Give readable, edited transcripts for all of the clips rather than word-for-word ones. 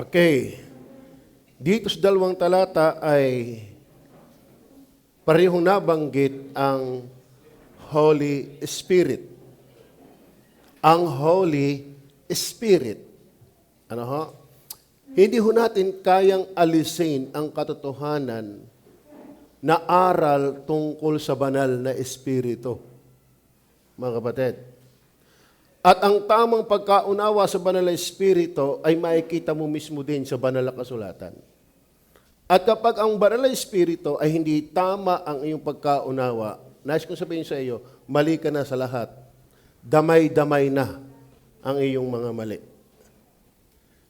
Okay. Dito sa dalawang talata ay parehong nabanggit ang Holy Spirit. Ang Holy Spirit. Ano ho? Hindi ho natin kayang alisin ang katotohanan na aral tungkol sa banal na Espiritu. Mga kapatid. At ang tamang pagkaunawa sa banal na Espiritu ay makikita mo mismo din sa banal na kasulatan. At kapag ang banal na Espiritu ay hindi tama ang iyong pagkaunawa, nais kong sabihin sa iyo, mali ka na sa lahat. Damay-damay na ang iyong mga mali.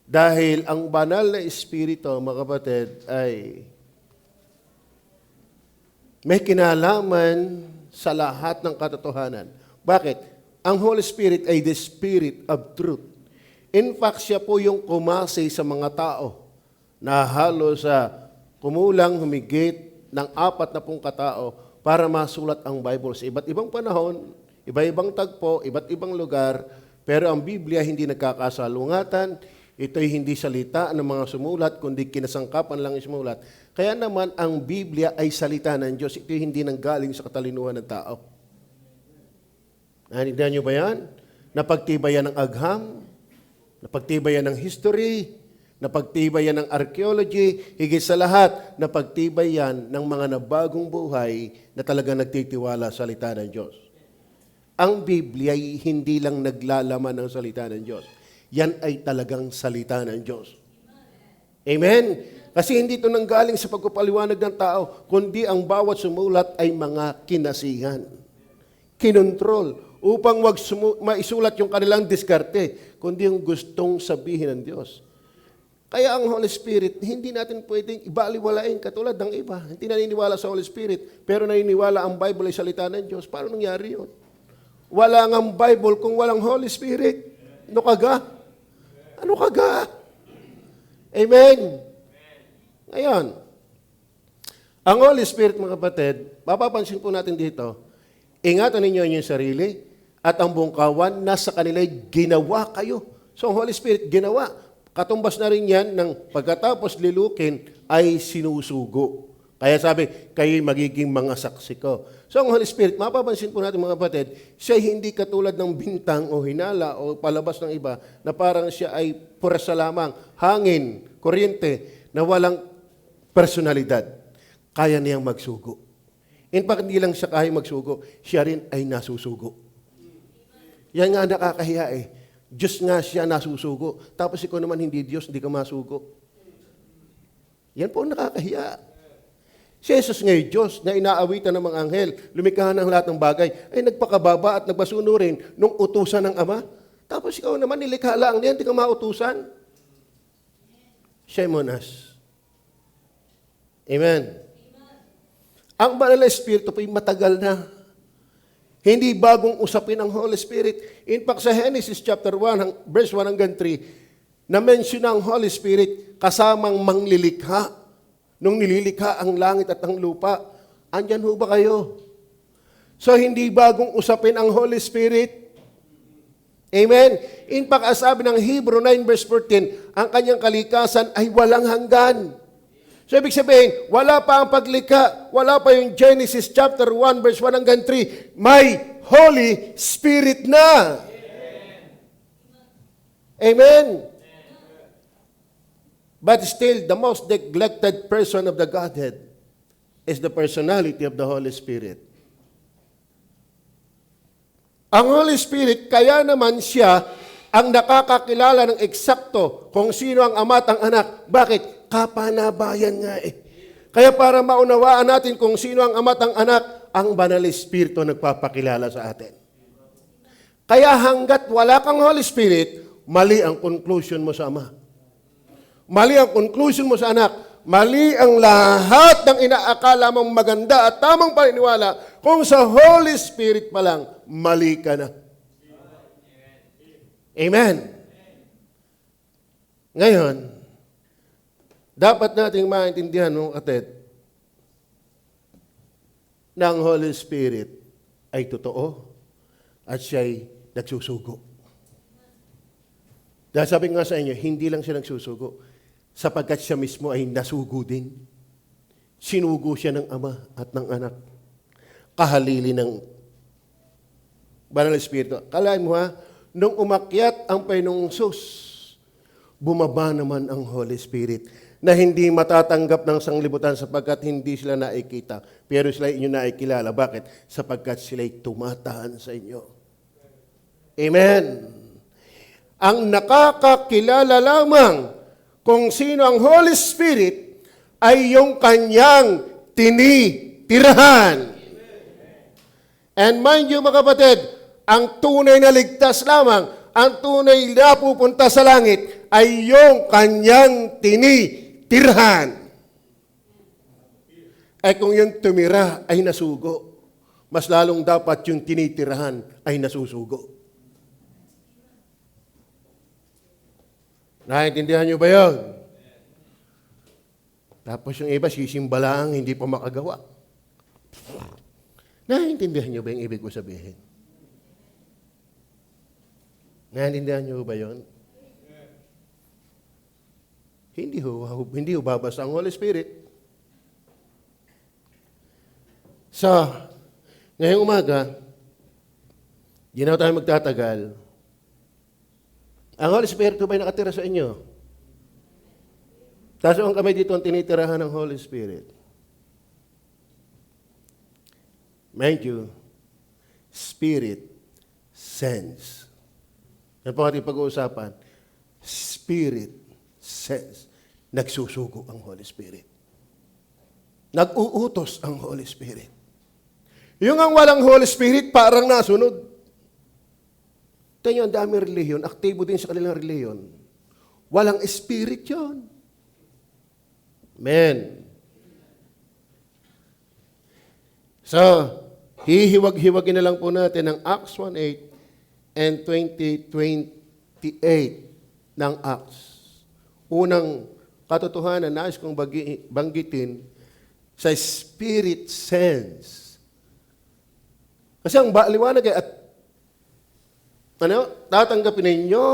Dahil ang banal na Espiritu, mga kapatid, ay may kinalaman sa lahat ng katotohanan. Bakit? Ang Holy Spirit ay the Spirit of Truth. In fact, siya po yung kumase sa mga tao na halos sa kumulang humigit ng 40 katao para masulat ang Bible sa iba't ibang panahon, iba-ibang tagpo, iba't ibang lugar, pero ang Biblia hindi nagkakasalungatan, ito'y hindi salita ng mga sumulat, kundi kinasangkapan lang sumulat. Kaya naman ang Biblia ay salita ng Diyos, ito'y hindi nanggaling sa katalinuhan ng tao. Naintindihan niyo ba yan? Napagtibayan ng agham, napagtibayan ng history, napagtibayan ng archaeology, higit sa lahat, napagtibayan ng mga nabagong buhay na talagang nagtitiwala sa salita ng Diyos. Ang Biblia ay hindi lang naglalaman ng salita ng Diyos. Yan ay talagang salita ng Diyos. Amen? Kasi hindi ito nanggaling sa pagpapaliwanag ng tao, kundi ang bawat sumulat ay mga kinasihan. Kinontrol upang maisulat yung kanilang diskarte, kundi yung gustong sabihin ng Diyos. Kaya ang Holy Spirit, hindi natin pwedeng ibaliwalain katulad ng iba. Hindi naniniwala sa Holy Spirit, pero naniniwala ang Bible ay salita ng Diyos. Paano nangyari yun? Wala ngang Bible kung walang Holy Spirit. Ano kaga? Ano kaga? Amen. Ngayon, ang Holy Spirit, mga kapatid, mapapansin po natin dito, ingatan ninyo inyong sarili at ang buong kawan, nasa kanila'y ginawa kayo. So, ang Holy Spirit, ginawa. Katumbas na rin yan ng pagkatapos lilukin ay sinusugo. Kaya sabi, kayo'y magiging mga saksi ko. So, ang Holy Spirit, mapapansin po natin mga kapatid, siya hindi katulad ng bintang o hinala o palabas ng iba na parang siya ay purasa lamang, hangin, kuryente, na walang personalidad. Kaya niyang magsugo. In fact, hindi lang siya kaya magsugo, siya rin ay nasusugo. Yan nga nakakahiya eh. Diyos nga siya nasusugo. Tapos ikaw naman hindi Diyos, hindi ka masugo. Yan po nakakahiya. Si Jesus ngayon Diyos na inaawitan ng mga anghel, lumikha ng lahat ng bagay, ay nagpakababa at nagbasunurin nung utusan ng Ama. Tapos ikaw naman nilikha lang, hindi ka mautusan. Shemonas. Amen. Ang banal na Espiritu po'y matagal na. Hindi bagong usapin ang Holy Spirit. In fact, sa Genesis chapter 1, verse 1 hanggang 3, na-mention ang Holy Spirit kasamang manglilikha. Nung nililikha ang langit at ang lupa, andyan ho ba kayo? So, hindi bagong usapin ang Holy Spirit. Amen? In fact, as sabi ng Hebrew 9 verse 14, ang kanyang kalikasan ay walang hanggan. So, ibig sabihin, wala pa ang paglikha, wala pa yung Genesis chapter 1, verse 1 hanggang 3, may Holy Spirit na. Amen. But still, the most neglected person of the Godhead is the personality of the Holy Spirit. Ang Holy Spirit, kaya naman siya ang nakakakilala ng eksakto kung sino ang ama at ang anak. Bakit? Kapanabayan nga eh. Kaya para maunawaan natin kung sino ang ama at ang anak, ang Banal Espiritu nagpapakilala sa atin. Kaya hanggat wala kang Holy Spirit, mali ang conclusion mo sa ama. Mali ang conclusion mo sa anak. Mali ang lahat ng inaakala mong maganda at tamang paniniwala kung sa Holy Spirit pa lang, mali ka na. Amen. Ngayon, dapat nating maintindihan, no, kapatid, na ang Holy Spirit ay totoo at siya'y nagsusugo. Dahil sabi nga sa inyo, hindi lang siya nagsusugo. sapagkat siya mismo ay nasugo din. Sinugo siya ng Ama at ng Anak. Kahalili ng Banal na Espiritu. Kalahin mo ha, nung umakyat ang Panginoong Hesus, bumaba naman ang Holy Spirit na hindi matatanggap ng sanglibutan sapagkat hindi sila nakikita. Pero sila inyo nakikilala. Bakit? Sapagkat sila'y tumatahan sa inyo. Amen. Ang nakakakilala lamang kung sino ang Holy Spirit ay yung kanyang tinitirahan. And mind you mga kapatid, ang tunay na ligtas lamang, ang tunay na pupunta sa langit ay yung kanyang tinitirahan. Ay kung yung tumira ay nasugo, mas lalong dapat yung tinitirahan ay nasusugo. Naiintindihan nyo ba yun? Tapos yung iba, sisimbalang hindi pa makagawa. Naiintindihan nyo ba yung ibig ko sabihin? Naiintindihan nyo ba yun? Hindi ho babasa ang Holy Spirit. So, ngayong umaga, di na tayo magtatagal. Ang Holy Spirit ba'y nakatira sa inyo? Taas ang kamay dito ang tinitirahan ng Holy Spirit. Mind you, Spirit sense. Yan po ating pag-uusapan. Spirit sense. Nagsusugo ang Holy Spirit. Nag-uutos ang Holy Spirit. Yung ang walang Holy Spirit, parang nasunod. Tingnan ang dami reliyon, aktibo din sa kanilang reliyon. Walang Spirit yun. Amen. So, hihiwag-hiwagin na lang po natin ang Acts 1:8 and 20:28 ng Acts. Unang katotohanan na nais kong banggitin sa spirit sense. Kasi ang liwanag ay tatanggapin ninyo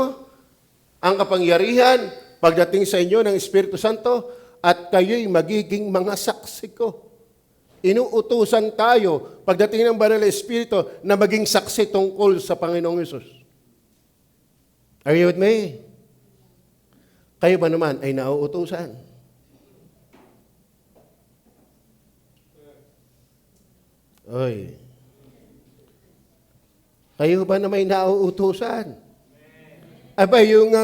ang kapangyarihan pagdating sa inyo ng Espiritu Santo at kayo'y magiging mga saksi ko. Inuutusan tayo pagdating ng Banal na Espiritu na maging saksi tungkol sa Panginoong Hesus. Are you with me? Kayo ba naman ay nauutusan? Oy. Kayo ba na may nauutusan? Aba, yung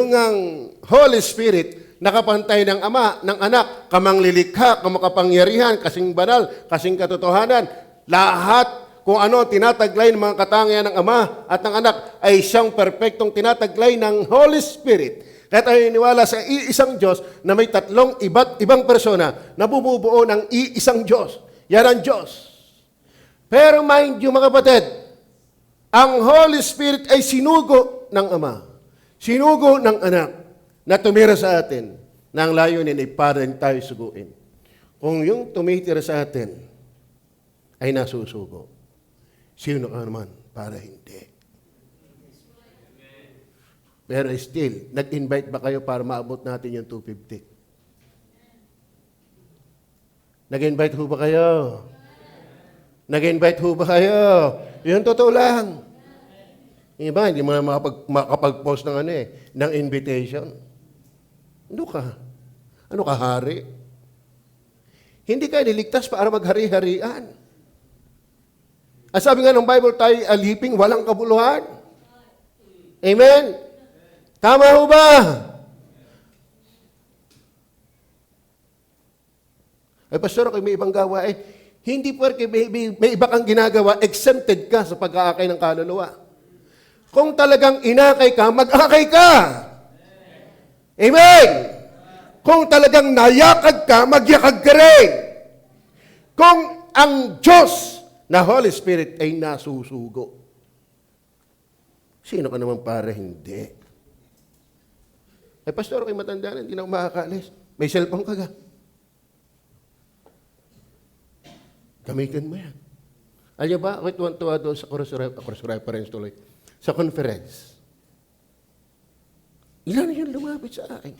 ang Holy Spirit, nakapantay ng Ama, ng Anak, kamang lilikha, kamakapangyarihan, kasing banal, kasing katotohanan, lahat kung ano tinataglay ng mga katangian ng Ama at ng Anak ay siyang perpektong tinataglay ng Holy Spirit. Kaya tayo iniwala sa iisang Diyos na may tatlong iba't ibang persona na bumubuo ng iisang Diyos. Yan ang Diyos. Pero mind you mga kapatid, ang Holy Spirit ay sinugo ng Ama, sinugo ng Anak, na tumira sa atin, na ang layunin ay para tayo suguin. Kung yung tumitira sa atin ay nasusugo, sino ka naman para hindi? Pero still, nag-invite ba kayo para maabot natin yung 250? Nag-invite ho ba kayo? Nag-invite ho ba kayo? Yun totoo lang. Yung iba, hindi mo na makapag-post ng ng invitation. Ano ka? Ano ka, hari? Hindi ka niligtas para maghari-harian. Ang sabi nga ng Bible, tayo aliping walang kabuluhan. Amen? Tama ho ba? Ay, pastor, kung may ibang gawa, hindi porque may iba kang ginagawa, exempted ka sa pag-aakay ng kaluluwa. Kung talagang inakay ka, mag-akay ka. Amen! Kung talagang nayakag ka, magyakag ka rin. Kung ang Diyos na Holy Spirit ay nasusugo, sino ka naman para hindi? Ay, pastor, kayo matanda na, hindi na ako makakaalis. May cellphone ka ga. Gamitin mo yan. Alam niyo ba, ako'y tuwan-tuwa doon sa cross reference tuloy. Sa conference. Ilan yung lumapit sa akin?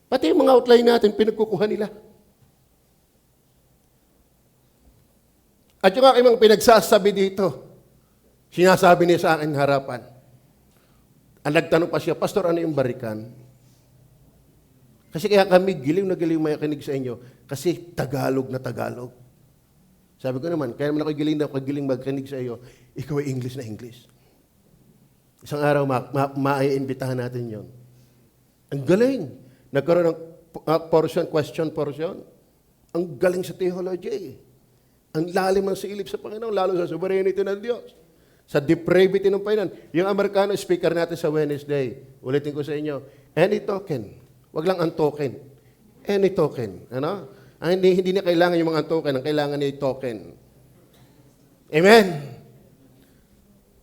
Pati yung mga outline natin, pinagkukuha nila. At yung aking mga pinagsasabi dito, sinasabi niya sa akin harapan. Ang nagtanong pa siya, Pastor, ano yung barikan? Kasi kaya kami giliw na giliw makikinig sa inyo kasi Tagalog na Tagalog. Sabi ko naman, kaya naman ako giling magkinig sa iyo, ikaw ay English na English. Isang araw, maiimbitahan natin yon. Ang galing. Nagkaroon ng question portion. Ang galing sa theology. Ang lalim ng silip sa Panginoon, lalo sa sovereignty ng Diyos. Sa depravity ng Panginoon. Yung Amerikano speaker natin sa Wednesday, ulitin ko sa inyo, any token. Wag lang ang token. Any token. Ano? Hindi na kailangan yung mga token. Ang kailangan niya yung token. Amen?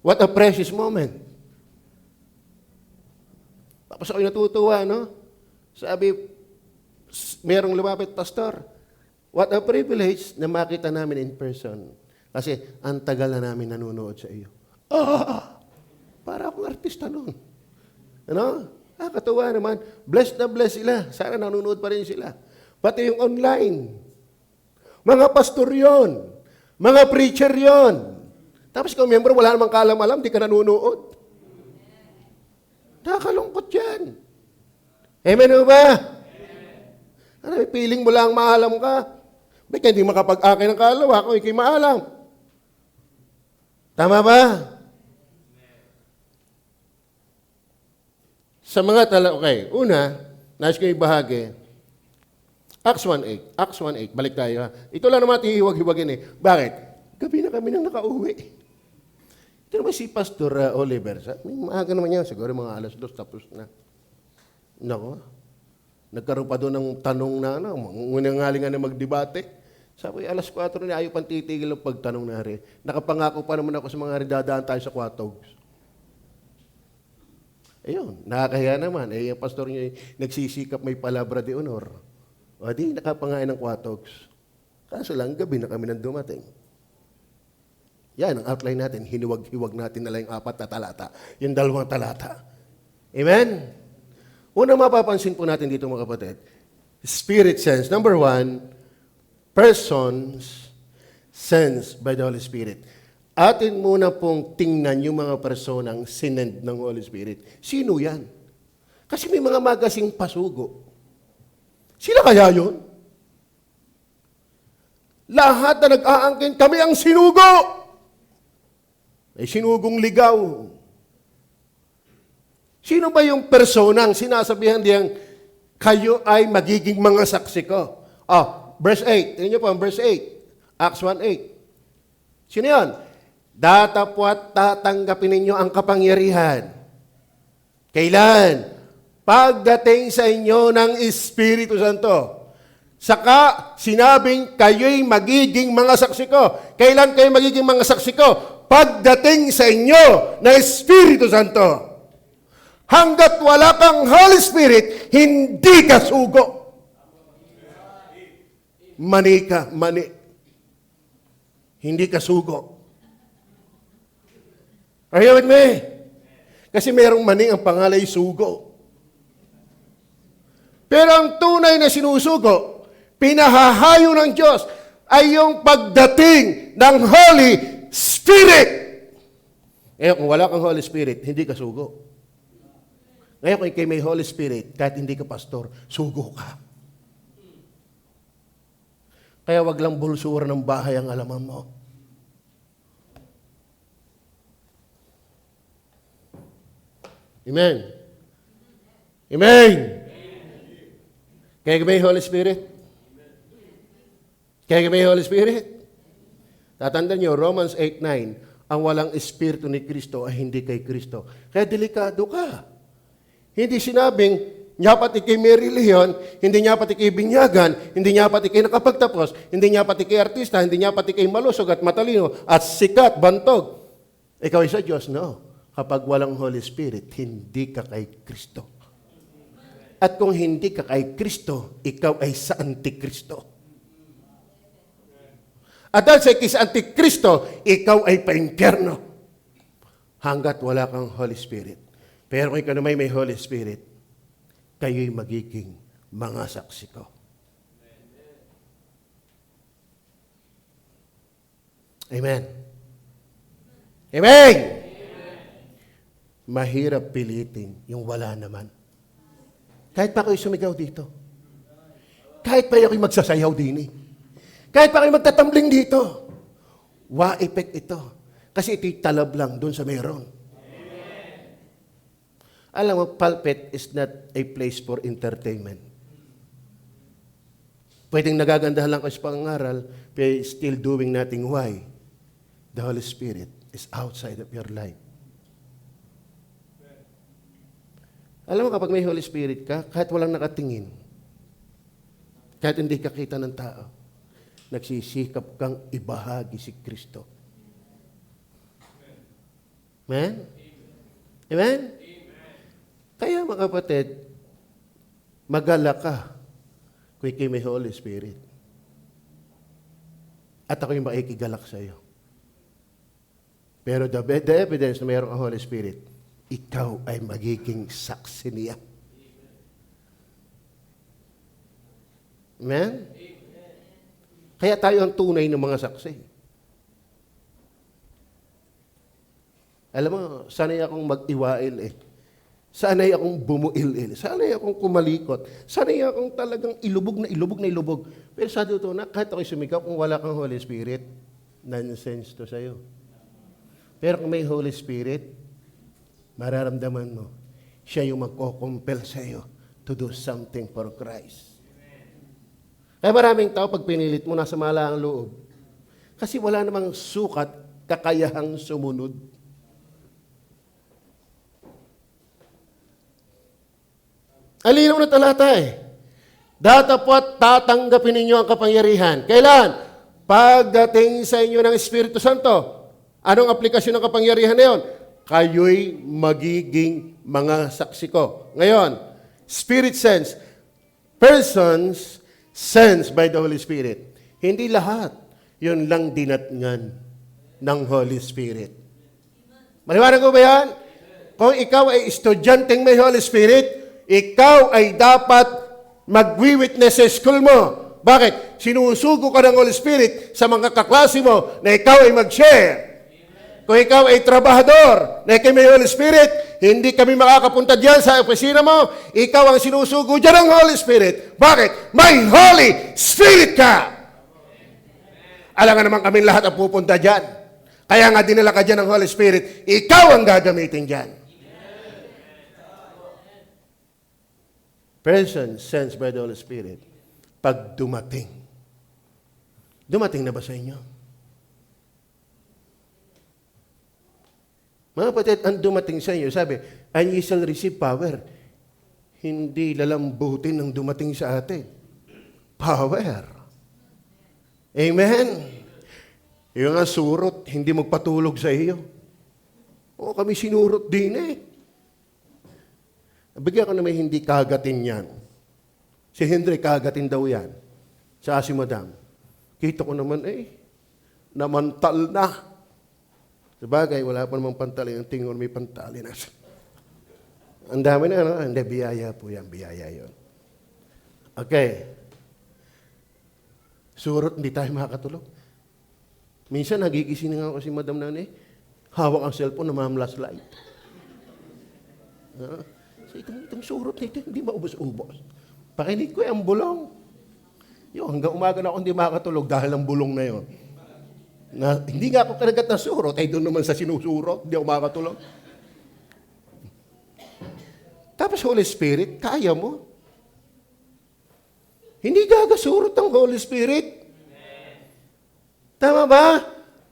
What a precious moment. Tapos ako'y natutuwa, no? Sabi, merong lumapit, Pastor, what a privilege na makita namin in person. Kasi ang tagal na namin nanonood sa iyo. Para akong artista noon. Ano? Katuwa naman. Blessed na blessed sila. Sana nanonood pa rin sila. Pati yung online. Mga pastor yon. Mga preacher yon. Tapos kung member, wala namang kalam-alam, di ka nanonood. Nakakalungkot yan. Amen o ba? Ano, piling mo lang maalam ka. Ba't hindi makapag-akin ng kalawa kung ikay maalam? Tama ba? Sa mga okay. Una, nais ko ibahagi. Acts 1:8. Acts 1:8. Balik tayo ha. Ito lang naman hihiwag-hiwagin eh. Bakit? Gabi na kami nang nakauwi. Ito naman si Pastor Oliver. May maaga naman niya. Siguro mga 2:00 tapos na. Nako. Nagkaroon pa doon ng tanong na ngunangalingan na magdebate. Sabi, 4:00 na ayaw pang titigil ng pagtanong na rin. Nakapangako pa naman ako sa mga rin dadaan tayo sa Quatogs. Ayun, nakakahiya naman. Yung pastor niya nagsisikap may palabra de honor. O di, nakapangain ng Quatogs. Kaso lang, gabi na kami nang dumating. Yan, ang outline natin. Hiniwag-hiwag natin na lang yung 4 na talata. Yung 2 talata. Amen? Una mapapansin po natin dito mga kapatid. Spirit sense. Number 1, persons sensed by the Holy Spirit. Atin muna pong tingnan yung mga personang sinend ng Holy Spirit. Sino yan? Kasi may mga magasing pasugo. Sila kaya yun? Lahat na nag-aangkin, kami ang sinugo! Ay sinugong ligaw. Sino ba yung personang sinasabihan diyang kayo ay magiging mga saksi ko? Verse 8. Tingnan niyo po, verse 8. Acts 1:8. Sino yan? Datapwat tatanggapin ninyo ang kapangyarihan. Kailan? Pagdating sa inyo ng Espiritu Santo. Saka sinabing kayo'y magiging mga saksi ko. Kailan kayo magiging mga saksi ko? Pagdating sa inyo ng Espiritu Santo. Hanggat wala kang Holy Spirit, hindi ka sugo. Mani ka, mani. Hindi ka sugo. Are you with me? Kasi merong mani ang pangalay sugo. Pero ang tunay na sinusugo, pinahahayo ng Diyos, ay yung pagdating ng Holy Spirit. Ngayon, kung wala kang Holy Spirit, hindi ka sugo. Ngayon, kung ikay may Holy Spirit, kahit hindi ka pastor, sugo ka. Kaya wag lang bulsura ng bahay ang alaman mo. Amen. Amen. Kaya may Holy Spirit? Kaya may Holy Spirit? Tatandaan nyo, Romans 8:9, ang walang Espiritu ni Kristo ay hindi kay Kristo. Kaya delikado ka. Hindi sinabing, nyapat ikay may reliyon, hindi nyapat ikay binyagan, hindi nyapat ikay nakapagtapos, hindi nyapat ikay artista, hindi nyapat ikay malusog at matalino, at sikat, bantog. Ikaw ay sa Diyos, no? Kapag walang Holy Spirit, hindi ka kay Kristo. At kung hindi ka kay Kristo, ikaw ay sa Antikristo. At dahil sa Antikristo, ikaw ay pa-impyerno. Hanggat wala kang Holy Spirit. Pero kung ikaw naman may Holy Spirit, kayo'y magiging mga saksi ko. Amen. Amen! Mahirap pilitin yung wala naman. Kahit pa kayo sumigaw dito. Kahit pa kayo magsasayaw din eh. Kahit pa kayo magtatambling dito. Wa-effect ito. Kasi ito'y talab lang doon sa meron. Alam mo, pulpit is not a place for entertainment. Pwedeng nagagandahan lang kayo sa pangaral, but still doing nothing. Why? The Holy Spirit is outside of your life. Alam mo, kapag may Holy Spirit ka, kahit walang nakatingin, kahit hindi ka kita ng tao, nagsisikap kang ibahagi si Kristo. Amen? Amen? Kaya mga kapatid, magala ka kung ikay may Holy Spirit. At ako yung makikigalak sa iyo. Pero the evidence na mayroong ang Holy Spirit, ikaw ay magiging saksi niya. Amen? Kaya tayo ang tunay ng mga saksi. Alam mo, sanay akong mag-iwail eh. Sanay akong bumuil-il. Sanay akong kumalikot. Sanay akong talagang ilubog na ilubog na ilubog. Pero sa totoo na, kahit ako'y sumigaw, kung wala kang Holy Spirit, nonsense to sa'yo. Pero kung may Holy Spirit, mararamdaman mo, siya yung magko-compel sa'yo to do something for Christ. Kaya maraming tao, pag pinilit mo, nasa mala ang loob. Kasi wala namang sukat, kakayahang sumunod. Alinaw na talata eh. Datapwat tatanggapin ninyo ang kapangyarihan. Kailan? Pagdating sa inyo ng Espiritu Santo. Anong aplikasyon ng kapangyarihan na yun? Kayo'y magiging mga saksi ko. Ngayon, Spirit sense. Persons sensed by the Holy Spirit. Hindi lahat. Yun lang dinatngan ng Holy Spirit. Maliwanag ko ba yan? Kung ikaw ay estudyanteng may Holy Spirit, ikaw ay dapat mag-witness sa school mo. Bakit? Sinusugo ka ng Holy Spirit sa mga kaklase mo na ikaw ay mag-share. Kung ikaw ay trabahador na ikaw may Holy Spirit, hindi kami makakapunta diyan sa opisina mo, ikaw ang sinusugo dyan ng Holy Spirit. Bakit? May Holy Spirit ka! Alam nga naman kami lahat ang pupunta dyan. Kaya nga dinala ka dyan ng Holy Spirit, ikaw ang gagamitin dyan. Person sensed by the Holy Spirit, pag dumating. Dumating na ba sa inyo? Mga kapatid, ang dumating sa inyo, sabi, and ye shall receive power. Hindi lalambutin ang dumating sa atin. Power. Amen? Yung nga surot, hindi magpatulog sa iyo. O kami sinurot din eh. Bigyan ko na may hindi kagatin yan. Si Henry kagatin daw yan. Sa si Madam. Kita ko naman namantal na. Sabagay, wala pa namang pantali. Ang tingin may pantali na. Ang dami na, no? Hindi, biyaya po yan. Biyaya yun. Okay. Surot, hindi tayo makakatulog. Minsan, nagigising nga ako si Madam na hawak ang cellphone na mamlaslight. Itong surot nito, hindi maubos-ubos. Pakinig ko ang bulong. Hanggang umaga na ako hindi makakatulog dahil ang bulong na yun. Hindi nga ako kanagat na surot, ay doon naman sa sinusurot, hindi ako makakatulog. Tapos Holy Spirit, kaya mo. Hindi gagasurot ang Holy Spirit. Tama ba?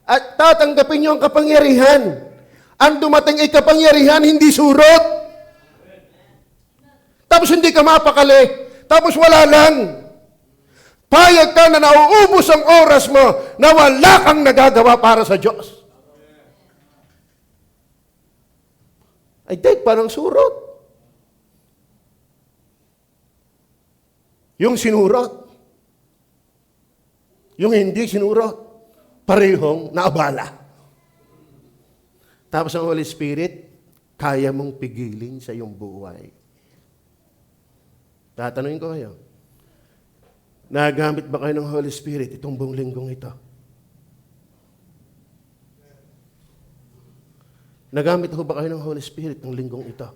At tatanggapin niyo ang kapangyarihan. Ang dumating ay kapangyarihan, hindi surot. Tapos hindi ka mapakali. Tapos wala lang. Payag ka na nauubos ang oras mo na wala kang nagagawa para sa Diyos. Ay, parang surot. Yung sinurot. Yung hindi sinurot. Parehong naabala. Tapos ang Holy Spirit, kaya mong pigilin sa iyong buhay. Tatanungin ko kayo, nagamit ba kayo ng Holy Spirit itong buong linggong ito? Nagamit ho ba kayo ng Holy Spirit ng linggong ito?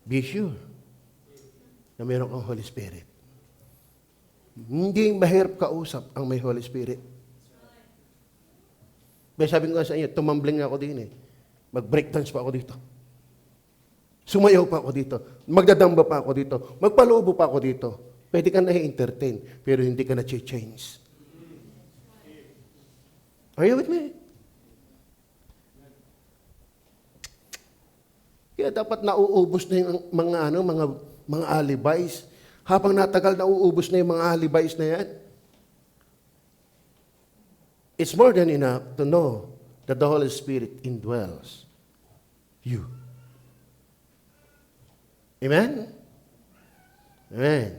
Be sure na meron kang Holy Spirit. Hindi mahirap kausap ang may Holy Spirit. Kaya sabi ko nga sa inyo, tumambling ako din eh. Mag-breakdance pa ako dito. Sumayaw pa ako dito. Magdadamba pa ako dito. Magpaloobo pa ako dito. Pwede ka na-entertain, pero hindi ka na-change. Are you with me? Kaya dapat nauubos na yung mga alibis. Habang natagal, nauubos na yung mga alibis na yan. It's more than enough to know that the Holy Spirit indwells you. Amen? Amen.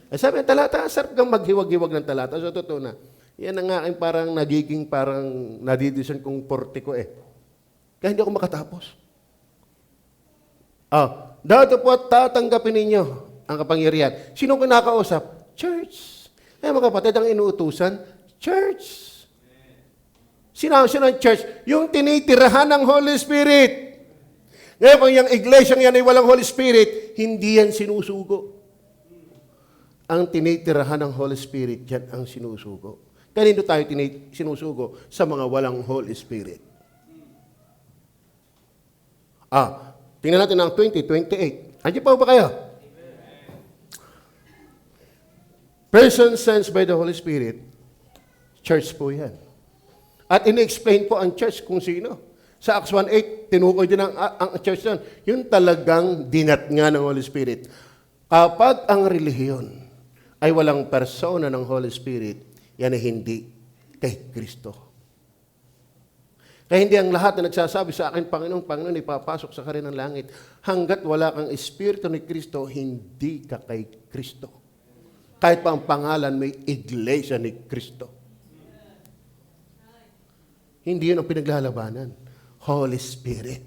Ay sabi ng talata, sarap kang maghiwag-hiwag ng talata. So, totoo na. Yan ang aking parang nagiging parang nadidiscern kong porte ko eh. Kaya hindi ako makatapos. Dato po at tatanggapin ninyo ang kapangyarihan. Sino kinakausap? Church. Mga kapatid, ang inuutusan, church. Sino ang church? Yung tinitirahan ng Holy Spirit. Ngayon, kung yung iglesia yan ay walang Holy Spirit, hindi yan sinusugo. Ang tinitirahan ng Holy Spirit, yan ang sinusugo. Kanino tayo sinusugo? Sa mga walang Holy Spirit. Tingnan natin ang 2028. Andiyan pa ba kayo? Person sent by the Holy Spirit, church po yan. At in-explain po ang church kung sino. Sa Acts 1:8, tinukoy din ang church doon. Yung talagang dinat nga ng Holy Spirit. Kapag ang relihiyon ay walang persona ng Holy Spirit, yan ay hindi kay Kristo. Kaya hindi ang lahat na nagsasabi sa akin, Panginoon, ipapasok sa karin ng langit. Hanggat wala kang Espiritu ni Kristo, hindi ka kay Kristo. Kahit pa ang pangalan may iglesia ni Kristo. Hindi yun ang pinaglalabanan. Holy Spirit.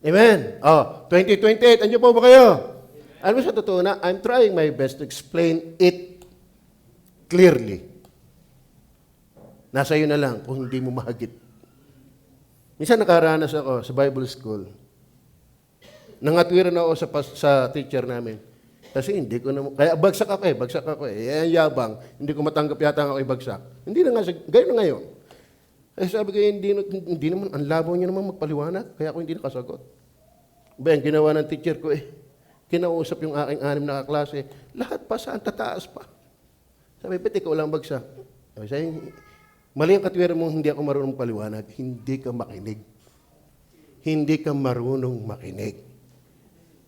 Amen. 2028, andiyo po ba kayo? Ano sa totoo na, I'm trying my best to explain it clearly. Nasa iyo na lang kung hindi mo mahagit. Minsan nakaranas ako sa Bible school. Nangatwiran ako sa teacher namin. Kasi hindi ko na, kaya bagsak ako eh. Yan yabang, hindi ko matanggap yata ako bagsak. Hindi na nga, gayon na ngayon. Eh sabi ko, hindi naman, ang labo niya naman magpaliwanag, kaya ako hindi nakasagot. Ba, yung ginawa ng teacher ko kinausap yung aking 6 na kaklase, lahat pa saan, tataas pa. Sabi, ba't ikaw lang bagsak? Sabi, mali ang katwiran mo, hindi ako marunong paliwanag. Hindi ka makinig. Hindi ka marunong makinig.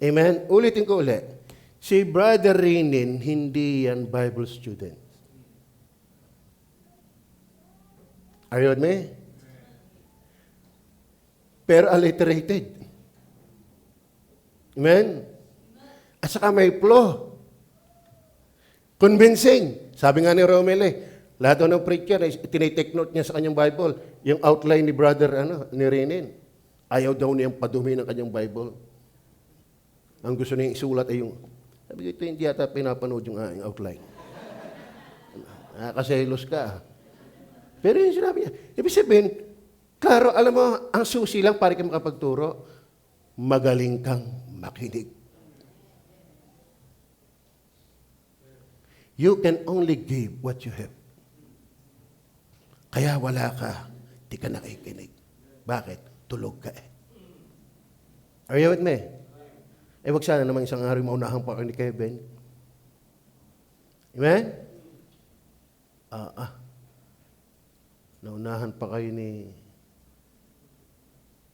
Amen? Ulitin ko ulit. Si Brother Rinin, hindi yan Bible student. Are you with me? Pero alliterated. Amen? At saka may flaw. Convincing. Sabi nga ni Romel lahat ng preacher, tinitake note niya sa kanyang Bible, yung outline ni Brother ni Renin. Ayaw daw niyang padumi ng kanyang Bible. Ang gusto niya isulat ay yung, sabi ko, hindi yata pinapanood yung outline. Nakakaselos ka. Pero yung sinabi niya, ibig sabihin, klaro, alam mo, ang susi lang para ka makapagturo, magaling kang makinig. You can only give what you have. Kaya wala ka, di ka nakikinig. Bakit? Tulog ka Are you with me? Wag sana naman isang araw maunahan pa ni Kevin. Amen? Naunahan pa kayo ni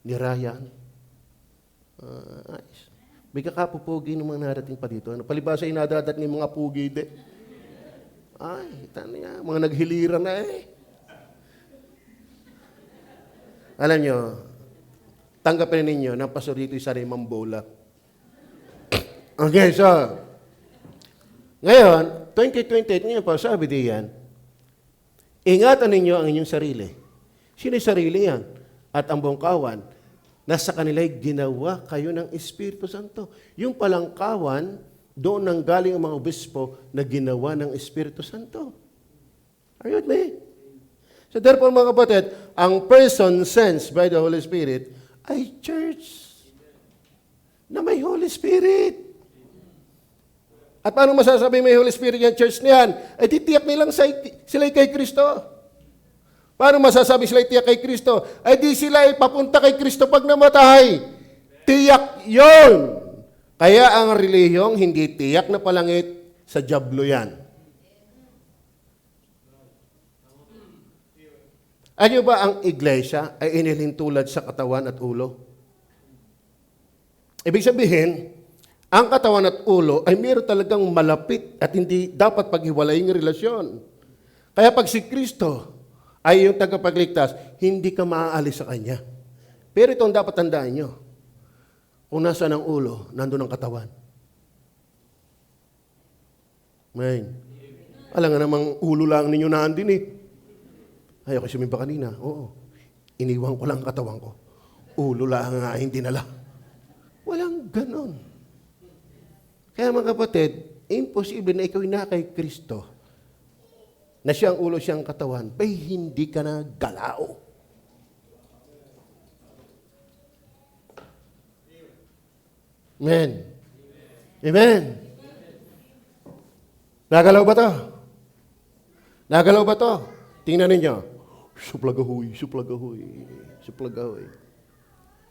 Ryan. Ayos. May kakapupugi ng mga narating pa dito. Palibasa yung nadadat ng mga pugi de. Ay, tanda niya, mga naghilira na Alam nyo, tanggapin ninyo ng pastor dito sa Raymond Bola. Okay, so, ngayon, 2028, ngayon pa, sabi diyan, ingatan ninyo ang inyong sarili. Sino yung sarili yan? At ang buong kawan, Nasa kanila'y ginawa kayo ng Espiritu Santo. Yung palangkawan, doon nang galing ang mga obispo na ginawa ng Espiritu Santo. Are you with me? So therefore, mga kapatid, ang person sensed by the Holy Spirit ay church na may Holy Spirit. At paano masasabi may Holy Spirit yung church niyan? Ay titiyak nilang sila kay Kristo. Paano masasabi sila tiyak kay Kristo? Ay di sila papunta kay Kristo pag namatay. Tiyak yon. Kaya ang relihiyong hindi tiyak na palangit, sa dyablo yan. Ano ba ang iglesia ay inilintulad sa katawan at ulo? Ibig sabihin, ang katawan at ulo ay mayroon talagang malapit at hindi dapat paghiwalayin ng relasyon. Kaya pag si Kristo ay yung tagapagligtas, hindi ka maaalis sa Kanya. Pero ito ang dapat tandaan nyo. Kung nasa ng ulo, nandun ang katawan. Amen. Alam nga namang ulo lang ninyo nandun eh. Ay, ako sumimba kanina. Oo. Iniwan ko lang ang katawan ko. Ulo lang nga, hindi nala. Walang ganon. Kaya mga kapatid, imposible na ikaw na kay Kristo na siyang ulo, siyang katawan, bay hindi ka na galao. Amen. Amen. Nagalaw ba to? Nagalaw ba to? Tingnan ninyo. Suplagahoy, suplagahoy, suplagahoy.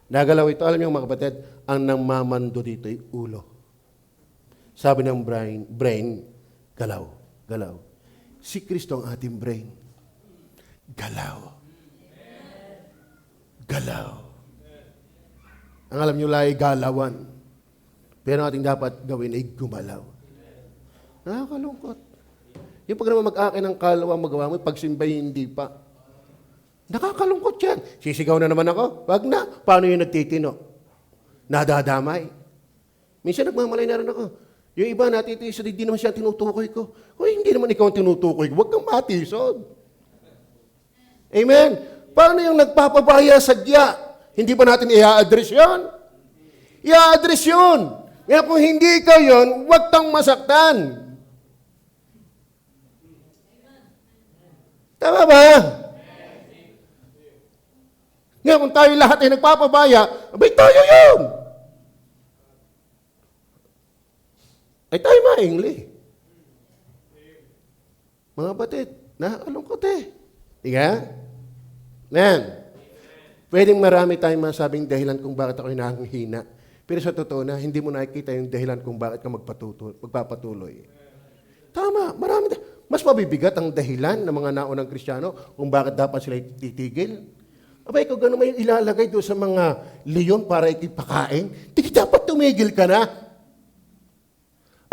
Nagalaw ito. Alam niyo mga kapatid, ang namamando dito ay ulo. Sabi ng brain, galaw, galaw. Si Kristo ang ating brain. Galaw. Galaw. Ang alam nyo lang ay galawan. Pero ang ating dapat gawin ay gumalaw. Nakakalungkot. Yung pag naman mag-akin ng kalawa, magawa mo, pagsimbay hindi pa. Nakakalungkot yan. Sisigaw na naman ako. Wag na. Paano yung nagtitino? Nadadamay. Minsan nagmamalay na rin ako. Yung iba natitiisod, hindi naman siya tinutukoy ko. O hindi naman ikaw ang tinutukoy ko. Huwag kang matisod. Amen? Paano yung nagpapabaya sadya? Hindi ba natin i-address yun? I-address yun. Kaya kung hindi ikaw yun, huwag kang masaktan. Tama ba? Ngayon, kung tayo lahat ay nagpapabaya, abay tayo yun. Ay tayo maingli. Mga batid, nakakalungkot eh. Diga? Amen. Pwedeng marami tayong masabing dahilan kung bakit ako'y nanghihina. Pero sa totoo na, hindi mo nakikita yung dahilan kung bakit ka magpapatuloy. Tama, marami. Mas mabibigat ang dahilan ng mga naunang Kristiyano kung bakit dapat sila titigil. Abay, kung gano'n may ilalagay doon sa mga leon para ikipakain, di dapat tumigil ka na.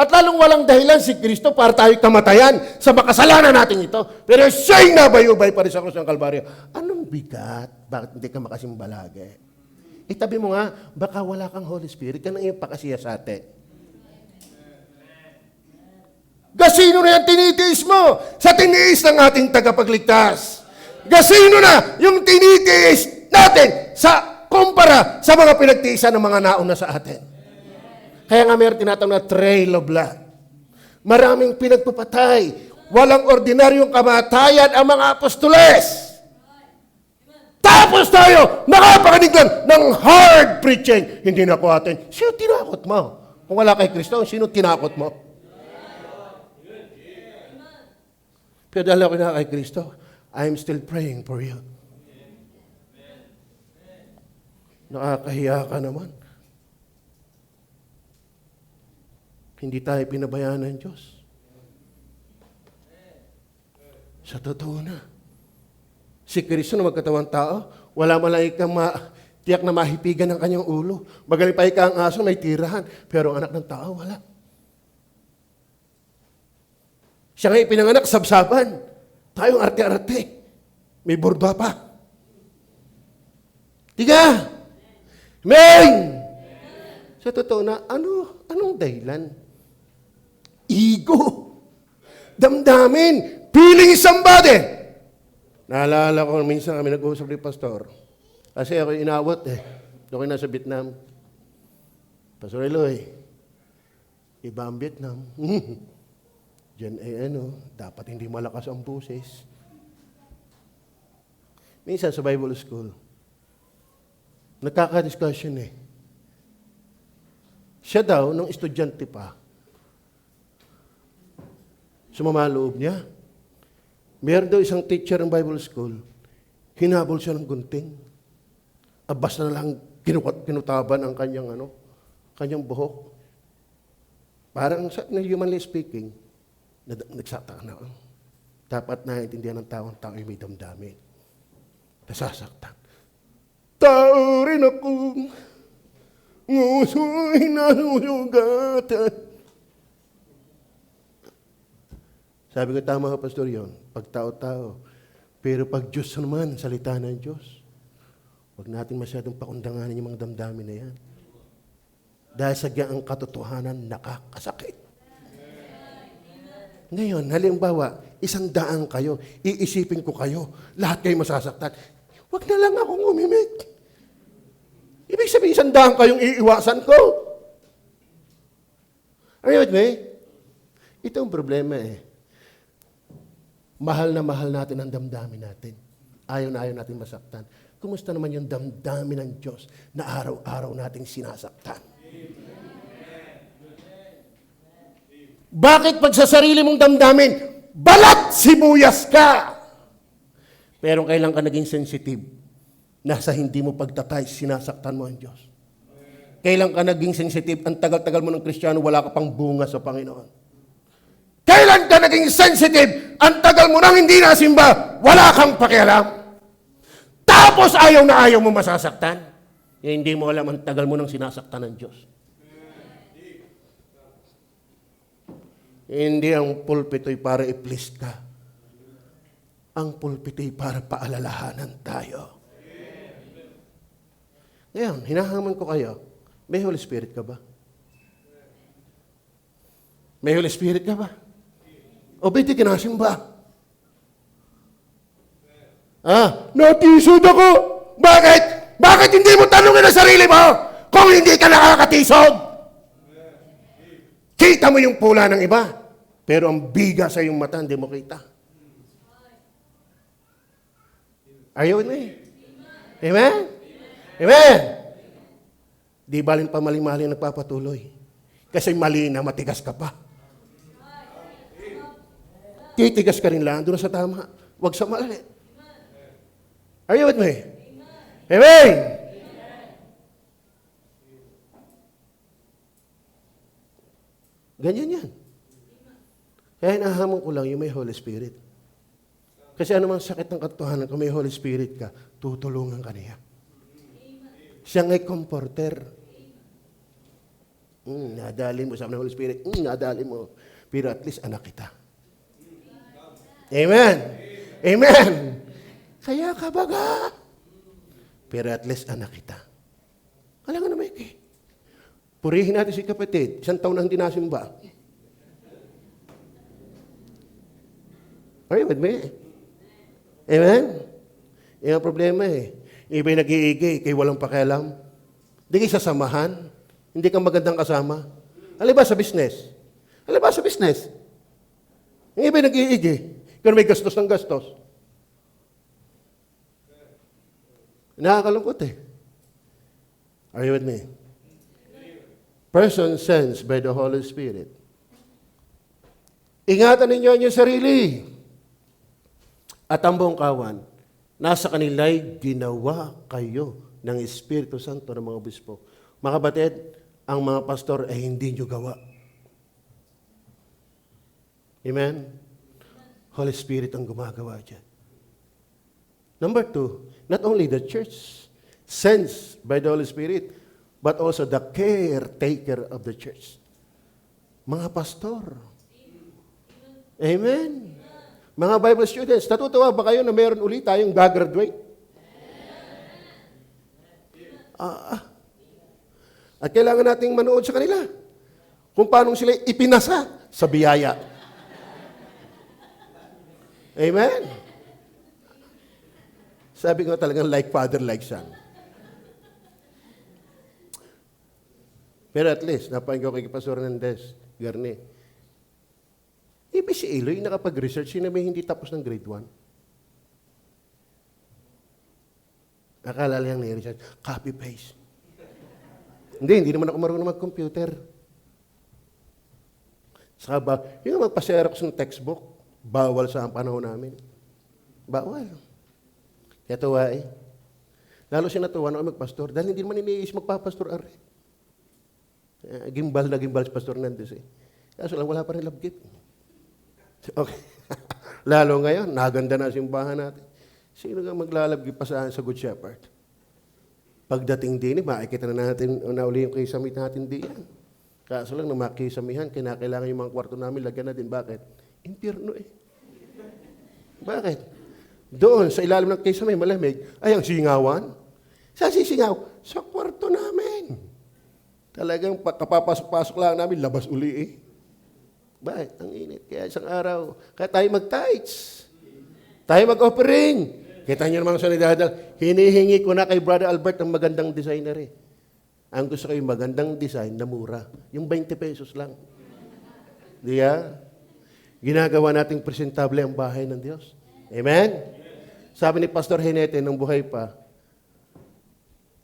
At lalong walang dahilan si Kristo para tayo kamatayan sa makasalanan natin ito. Pero siya'y nabayubay pa rin sa krus ng Kalbaryo. Anong bigat? Bakit hindi ka makasimba lagi? Itabi mo nga, baka wala kang Holy Spirit, yan ang iyong pakasiya sa atin. Gasino na yung tinitiis mo sa tiniis ng ating tagapagligtas? Gasino na yung tinitiis natin sa kumpara sa mga pinagtiisan ng mga nauna sa atin? Kaya nga mayroon tinatawag na trail of blood. Maraming pinagpapatay. Walang ordinaryong kamatayan ang mga apostoles. Tapos tayo, nakapakanig lang ng hard preaching. Hindi na ko atin. Sino tinakot mo? Kung wala kay Kristo, sino tinakot mo? Pero dahil ako na kay Kristo, I'm still praying for you. Nakakahiya ka naman. Hindi tayo pinabayaan ng Diyos. Sa totoo na. Si Kristo na magkatawang tao, wala malaikang tiyak na mahipigan ng kanyang ulo. Magalipay ka ang aso, may tirahan. Pero ang anak ng tao, wala. Siya nga ipinanganak, sabsaban. Tayong arte-arte. May borda pa. Tiga! Amen! Sa totoo na, anong dahilan? Ego. Damdamin. Feeling somebody. Naalala ko, minsan kami nag-uusap ni Pastor. Kasi ako inawat eh. Doon kayo nasa Vietnam. Pastor Eloy, iba ang Vietnam. Diyan dapat hindi malakas ang boses. Minsan sa Bible school, nagkaka-discussion Siya daw, nung estudyante pa, sumama loob niya. Meron daw isang teacher ng Bible school, hinabol siya ng gunting. Basta na lang kinutaban ang kanyang buhok. Parang, humanly speaking, nagsata na. Dapat naiintindihan ng tao ay may damdamin. Nasasaktan. Tao rin akong nguso'y nasusugatan. Sabi ko, tama ka, Pastor, yun. Pag tao-tao. Pero pag Diyos naman, salita ng Diyos, huwag natin masyadong pakundanganin yung mga damdamin na yan. Dahil sa ang katotohanan, nakakasakit. Ngayon, halimbawa, 100 kayo, iisipin ko kayo, lahat kayo masasaktan. Huwag na lang akong umimik. Ibig sabihin, 100 kayong iiwasan ko. Are you with me? Ito ang problema Mahal na mahal natin ang damdamin natin. Ayaw na ayaw natin masaktan. Kumusta naman yung damdamin ng Diyos na araw-araw nating sinasaktan? Bakit pag sa sarili mong damdamin, balat sibuyas ka? Pero kailan ka naging sensitive? Nasa hindi mo pagtatay, sinasaktan mo ang Diyos. Kailan ka naging sensitive? Ang tagal-tagal mo ng Kristiyano, wala ka pang bunga sa Panginoon. Kailan ka naging sensitive? Ang tagal mo nang hindi nasimba, wala kang pakialam. Tapos ayaw na ayaw mo masasaktan. Hindi mo alam ang tagal mo nang sinasaktan ng Diyos. Hindi ang pulpito'y para i-please ka. Ang pulpito'y para paalalahanan tayo. Ngayon, hinahamon ko kayo, may Holy Spirit ka ba? May Holy Spirit ka ba? O ba't di kinasimba? Natisod ako! Bakit? Bakit hindi mo tanungin ang sarili mo kung hindi ka nakakatisod? Kita mo yung pula ng iba, pero ang biga sa iyong mata, hindi mo kita. Are you with me? Amen? Amen? Di balin pa maling-maling nagpapatuloy. Kasi mali na matigas ka pa. Titigas ka rin lang, doon sa tama. Huwag sa mali. Are you with me? Amen? Ganyan yan. Kaya nahamon ko lang yung may Holy Spirit. Kasi anumang sakit ng katotohanan, kung may Holy Spirit ka, tutulungan ka niya. Siya nga'y comforter. Nadali mo sa Holy Spirit. Nadali mo. Pero at least anak kita. Amen. Amen. Kaya ka baga. Pero at least anak kita. Alam nga na may purihin natin si kapatid. 1 taon na hindi nasimba. Are you with me? Amen? Yung problema Iba'y nag-iigay, kay walang pakialam. Hindi kayo sasamahan. Hindi kang magandang kasama. Halimbawa sa business. Yung iba'y nag-iigay. Pero may gastos ng gastos. Nakakalungkot Are you with me? Person sensed by the Holy Spirit. Ingatan ninyo ang inyong sarili. At ang buong kawan, nasa kanila'y ginawa kayo ng Espiritu Santo ng mga obispo. Mga kapatid, ang mga pastor ay hindi nyo gawa. Amen? Holy Spirit ang gumagawa dyan. Number 2, not only the church sensed by the Holy Spirit, but also the caretaker of the church. Mga pastor. Amen. Mga Bible students, natutuwa ba kayo na meron ulit tayong gagraduate? At kailangan nating manood sa kanila kung paano sila ipinasa sa biyaya. Amen? Sabi ko talagang like father, like son. Pero at least, napakinggan ko kay Pastor Hernandez, Garni. Ibig si Eloy, nakapag-research, sino may hindi tapos ng grade 1? Akala lang ni-research, copy-paste. Hindi naman ako marunong mag-computer. Saka ba, yung magpa-xerox ng textbook, bawal sa panahon namin. Bawal. Kaya tuwa eh. Lalo siya natuwa na ako magpastor, dahil hindi naman iniisip magpapastor are. Gimbal si Pastor Hernandez eh. Kaso lang, wala pa rin love gift. Okay. Lalo ngayon, naganda na simbahan natin. Sino nga maglalabgi pa sa Good Shepherd? Pagdating din, makikita na natin na uli yung kisame natin diyan. Kaso lang, na makisamihan, kinakailangan yung mga kwarto namin, lagyan na din. Bakit? Impyerno eh. Bakit? Doon, sa ilalim ng kisame, malamig, ay ang singawan. Saan sisingaw? Sa kwarto namin. Talagang kapapasok-pasok lang namin, labas uli eh. Bakit? Ang init. Kaya isang araw, kaya tayo mag-tights. Tayo mag-offering. Kita niyo naman sa nidadal, hinihingi ko na kay Brother Albert ng magandang designer eh. Ang gusto ko yung magandang design na mura. Yung 20 pesos lang. Di ba? Ginagawa nating presentable ang bahay ng Diyos. Amen? Sabi ni Pastor Henete nung buhay pa,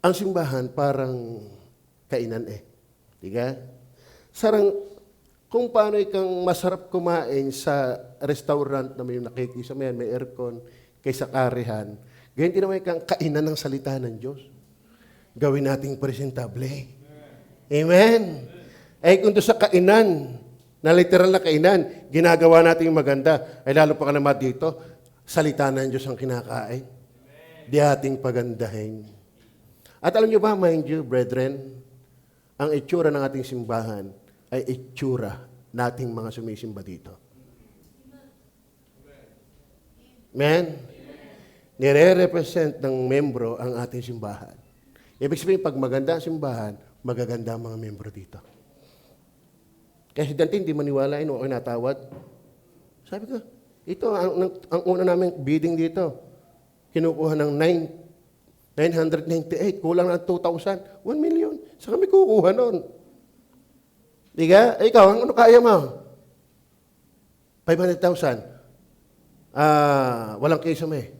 ang simbahan parang kainan eh. Di ba? Sarang, kung paano ikang masarap kumain sa restaurant na may nakikisamayan, may aircon, kaysa karihan, ganyan din naman ikang kainan ng salita ng Diyos. Gawin nating presentable. Amen? Ay kung doon sa kainan, na literal na kainan, ginagawa natin yung maganda, ay lalo pa ka naman dito, salita ng Diyos ang kinakain. Di ating pagandahin. At alam nyo ba, mind you, brethren, ang itsura ng ating simbahan ay itsura nating mga sumisimba dito. Amen? Nire-represent ng membro ang ating simbahan. Ibig sabihin, pag maganda ang simbahan, magaganda ang mga membro dito. Kasi dati hindi maniwala yun, okay natawad. Sabi ko, ito, ang una naming bidding dito, kinukuha ng 998, kulang ng 2,000, 1 million. Saan kami kukuha nun? Diga? Ikaw, ano kaya mo? 500,000. Walang kisame.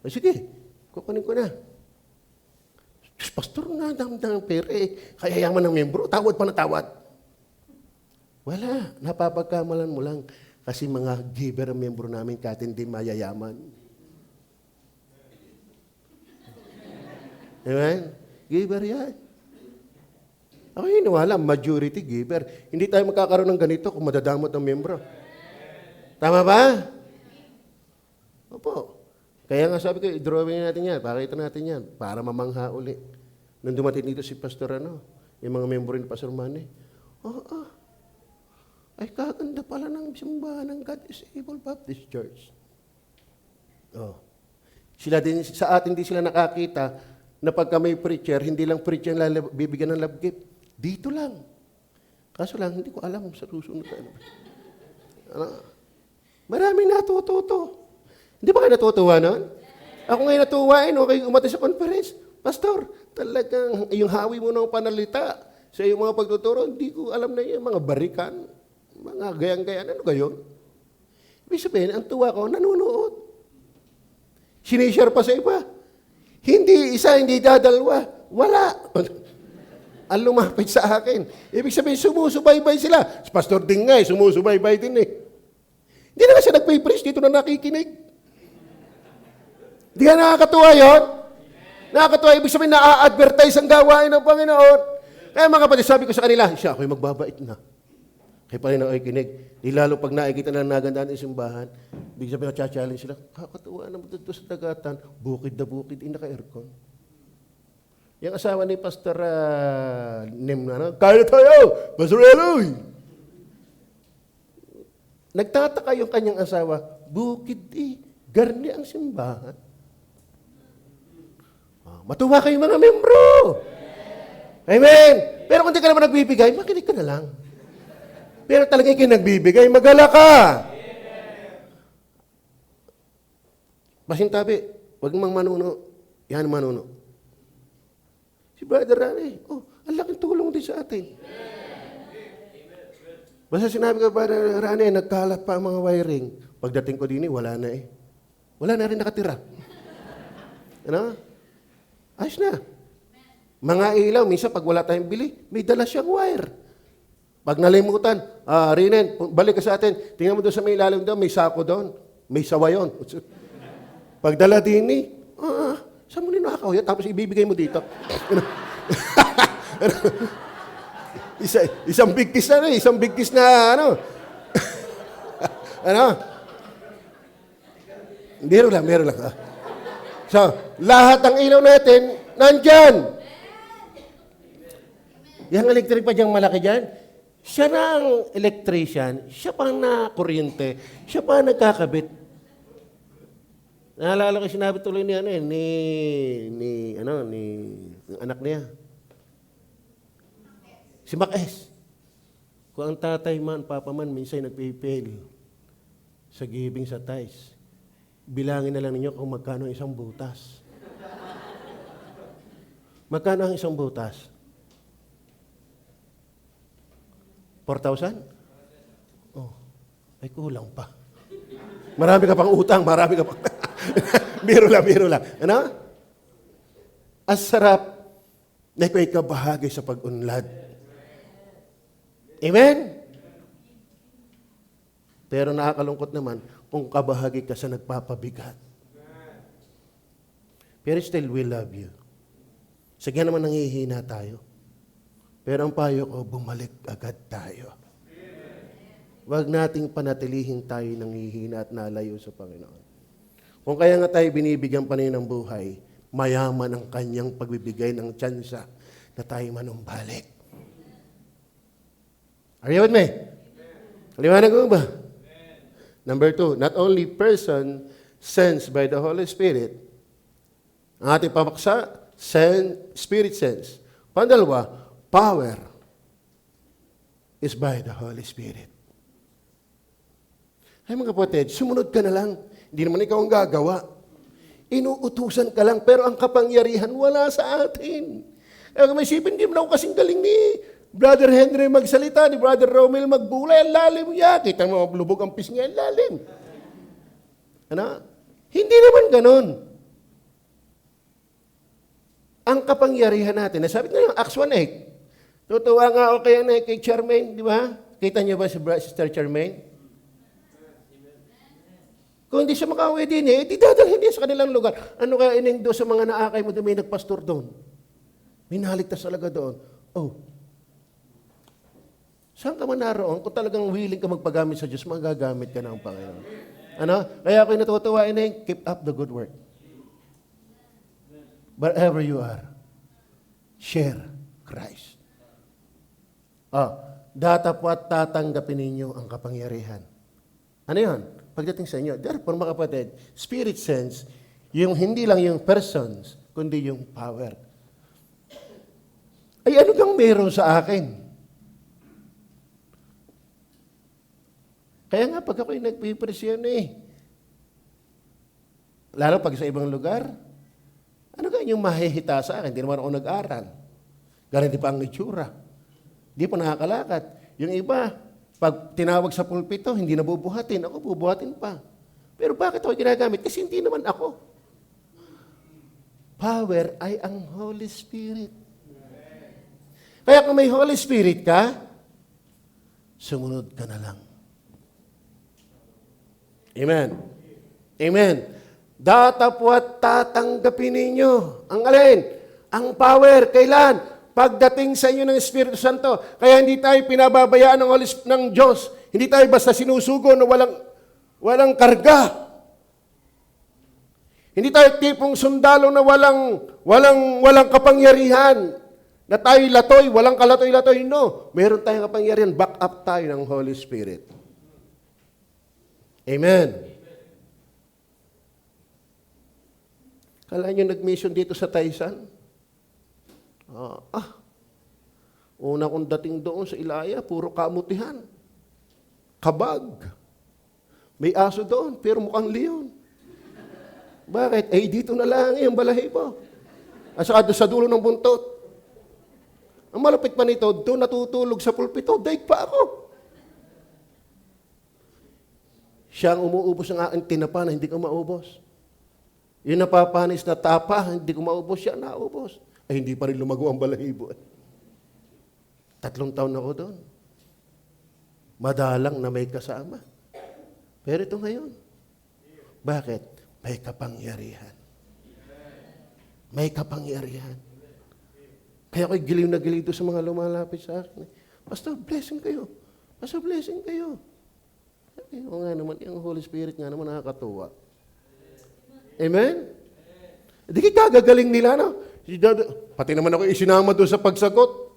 Sige, kukunin ko na. Diyos, pastor nga, damdang pera eh. Kaya yaman ng membro, tawad pa na tawad. Wala, napapagkamalan mo lang. Kasi mga giver ang membro namin, kahit hindi mayayaman. Amen? Giver yan. Ako hiniwala, majority giver. Hindi tayo magkakaroon ng ganito kung madadamot ang membro. Tama ba? Opo. Kaya nga sabi ko, i-drawing natin yan, pakita natin yan, para mamangha uli. Nung dumating dito si Pastor, yung mga membro ni Pastor Manny, ay kaganda pala ng simbahan ng God is Able Baptist Church. Sila din, sa atin di sila nakakita na pagka may preacher, hindi lang preacher na bibigyan ng love gift. Dito lang. Kaso lang, hindi ko alam sa susunod. Maraming natututo. Hindi ba kayo natutuwa nun? Ako ngayon natuwain, okay, umatay sa conference. Pastor, talagang yung hawi mo ng panalita sa iyong mga pagtuturo, hindi ko alam na yung mga barikan, mga gayang-gayan, ano gayon? Ibig sabihin, ang tuwa ko, nanonood. Sinishare pa sa iba. Hindi isa, hindi dadalwa. Wala. Ang lumapit sa akin. Ibig sabihin, sumusubaybay sila. Si Pastor Ding nga, sumusubaybay din eh. Hindi na kasi nagpay-preach dito na nakikinig. Di ka nakakatuwa yun? Nakakatuwa, ibig sabihin na-advertise ang gawain ng Panginoon. Kaya mga kapatid, sabi ko sa kanila, siya, ako'y magbabait na. Kaya pa rin ako ikinig. Di lalo pag nakikita na nagandaan ng simbahan, ibig sabihin na-challenge sila, kakatuwa naman dito sa dagatan, bukid na bukid, naka-aircon. Yung asawa ni Pastor Nim na, kaya tayo, Pastor Eloy! Nagtataka yung kanyang asawa, bukid garni ang simbahan. Matuwa kayo mga membro. Amen. Pero kung di ka naman nagbibigay, makinig ka na lang. Pero talagang kayo nagbibigay, magala ka. Pasintabi, huwag mang manuno. Yan manuno. Si Brother Rani, Ang laking tulong din sa atin. Basta sinabi ko ba na Rani, nagkalat pa ang mga wiring. Pagdating ko din, wala na eh. Wala na rin nakatira. Ano? Ayos na. Mga ilaw, minsan pag wala tayong bili, may dala siyang wire. Pag nalimutan, Rinen, balik ka sa atin, tingnan mo doon sa may ilalim doon, may sako doon, may sawa yun. Pagdala din eh, saan mo ninakaw yan? Tapos ibibigay mo dito. Isang bigkis na isang bigkis na ano. Ano? Meron lang. So, lahat ng ilaw natin, nandyan. Yung electric pa diyang malaki dyan, siya na ang electrician, siya pa na kuryente, siya pa nagkakabit. Naalala ko sinabi tuloy ni anak niya. Si Mac S. Kung ang tatay man, papa man, minsan nagpipil sa giving sa tithes, bilangin na lang ninyo kung magkano ang isang butas. Magkano ang isang butas? 4,000? Oh, ay kulang pa. Marami ka pang utang, marami ka pang... biro lang. Ano? Ang sarap na ikaw kabahagi sa pag-unlad. Amen? Pero nakakalungkot naman kung kabahagi ka sa nagpapabigat. Pero still, we love you. Sige naman nanghihina tayo. Pero ang payo ko, bumalik agad tayo. Huwag nating panatilihin tayo nanghihina at nalayo sa Panginoon. Kung kaya nga tayo binibigyan pa ng buhay, mayaman ang kanyang pagbibigay ng tsansa na tayo manumbalik. Are you with me? Liwanag mo ba? Number 2, not only person sensed by the Holy Spirit, ang ating pamaksa, Spirit sense. Pandalawa, power is by the Holy Spirit. Ay mga kapatid, sumunod ka na lang. Hindi naman ikaw ang gagawa. Inuutusan ka lang, pero ang kapangyarihan wala sa atin. Kaya kung may isipin, hindi mo na ako kasing galing ni Brother Henry magsalita, ni Brother Romel magbulay, ang lalim niya. Kita mo, lubog ang pisngi, ang lalim. Ano? Hindi naman ganon. Ang kapangyarihan natin, nasabi na yung Acts 1:8. Tutuwa nga ako kay Charmaine, di ba? Kita niyo ba si Sister Charmaine? Kung hindi siya makauwi din di dadalhin niya sa kanilang lugar. Ano kaya do sa mga naakay mo doon, may nagpastor doon? May naligtas talaga doon. Oh, saan ka man naroon? Kung talagang willing ka magpagamit sa Diyos, magagamit ka ng Panginoon. Ano? Kaya ako'y natutuwa, keep up the good work. Wherever you are, share Christ. Datapwat tatanggapin ninyo ang kapangyarihan. Ano yun? Pagdating sa inyo. Therefore, mga kapatid, spirit sense, yung hindi lang yung persons, kundi yung power. Ay, ano kang meron sa akin? Kaya nga, pag ako'y nagpipresyon lalo pag sa ibang lugar, ano kaya yung mahihita sa akin? Hindi naman ako nag-aral. Ganun di pa ang itsura. Di pa nakakalakad. Yung iba, pag tinawag sa pulpito, hindi na bubuhatin. Ako, bubuhatin pa. Pero bakit ako ginagamit? Kasi hindi naman ako. Power ay ang Holy Spirit. Kaya kung may Holy Spirit ka, sumunod ka na lang. Amen. Amen. Datapwat tatanggapin ninyo. Ang alin? Ang power. Kailan? Pagdating sa inyo ng Espiritu Santo. Kaya hindi tayo pinababayaan ng Diyos. Hindi tayo basta sinusugo na walang karga. Hindi tayo tipong sundalo na walang kapangyarihan. Na tayo latoy, walang kalatoy-latoy. No. Meron tayong kapangyarihan. Back up tayo ng Holy Spirit. Amen. Kala nyo nag-mission dito sa Taisan? Una kong dating doon sa Ilaya, puro kamutihan. Kabag. May aso doon, pero mukhang leon. Bakit? Dito na lang yung balahibo. At saka sa dulo ng buntot. Ang malupit pa nito, doon natutulog sa pulpito, daig pa ako. Siya ang umuubos ng aking tinapa na hindi ko maubos. Yung napapanis na tapa, hindi ko maubos, siya naubos. Ay, hindi pa rin lumago ang balahibo. 3 taon ako doon. Madalang na may kasama. Pero ito ngayon. Bakit? May kapangyarihan. May kapangyarihan. Kaya ako'y giliw na giliw doon sa mga lumalapit sa akin. Pastor, blessing kayo. Pastor, blessing kayo. O nga naman, yung Holy Spirit nga naman nakakatuwa. Amen? Hindi kagagaling nila, no? Pati naman ako isinama doon sa pagsagot.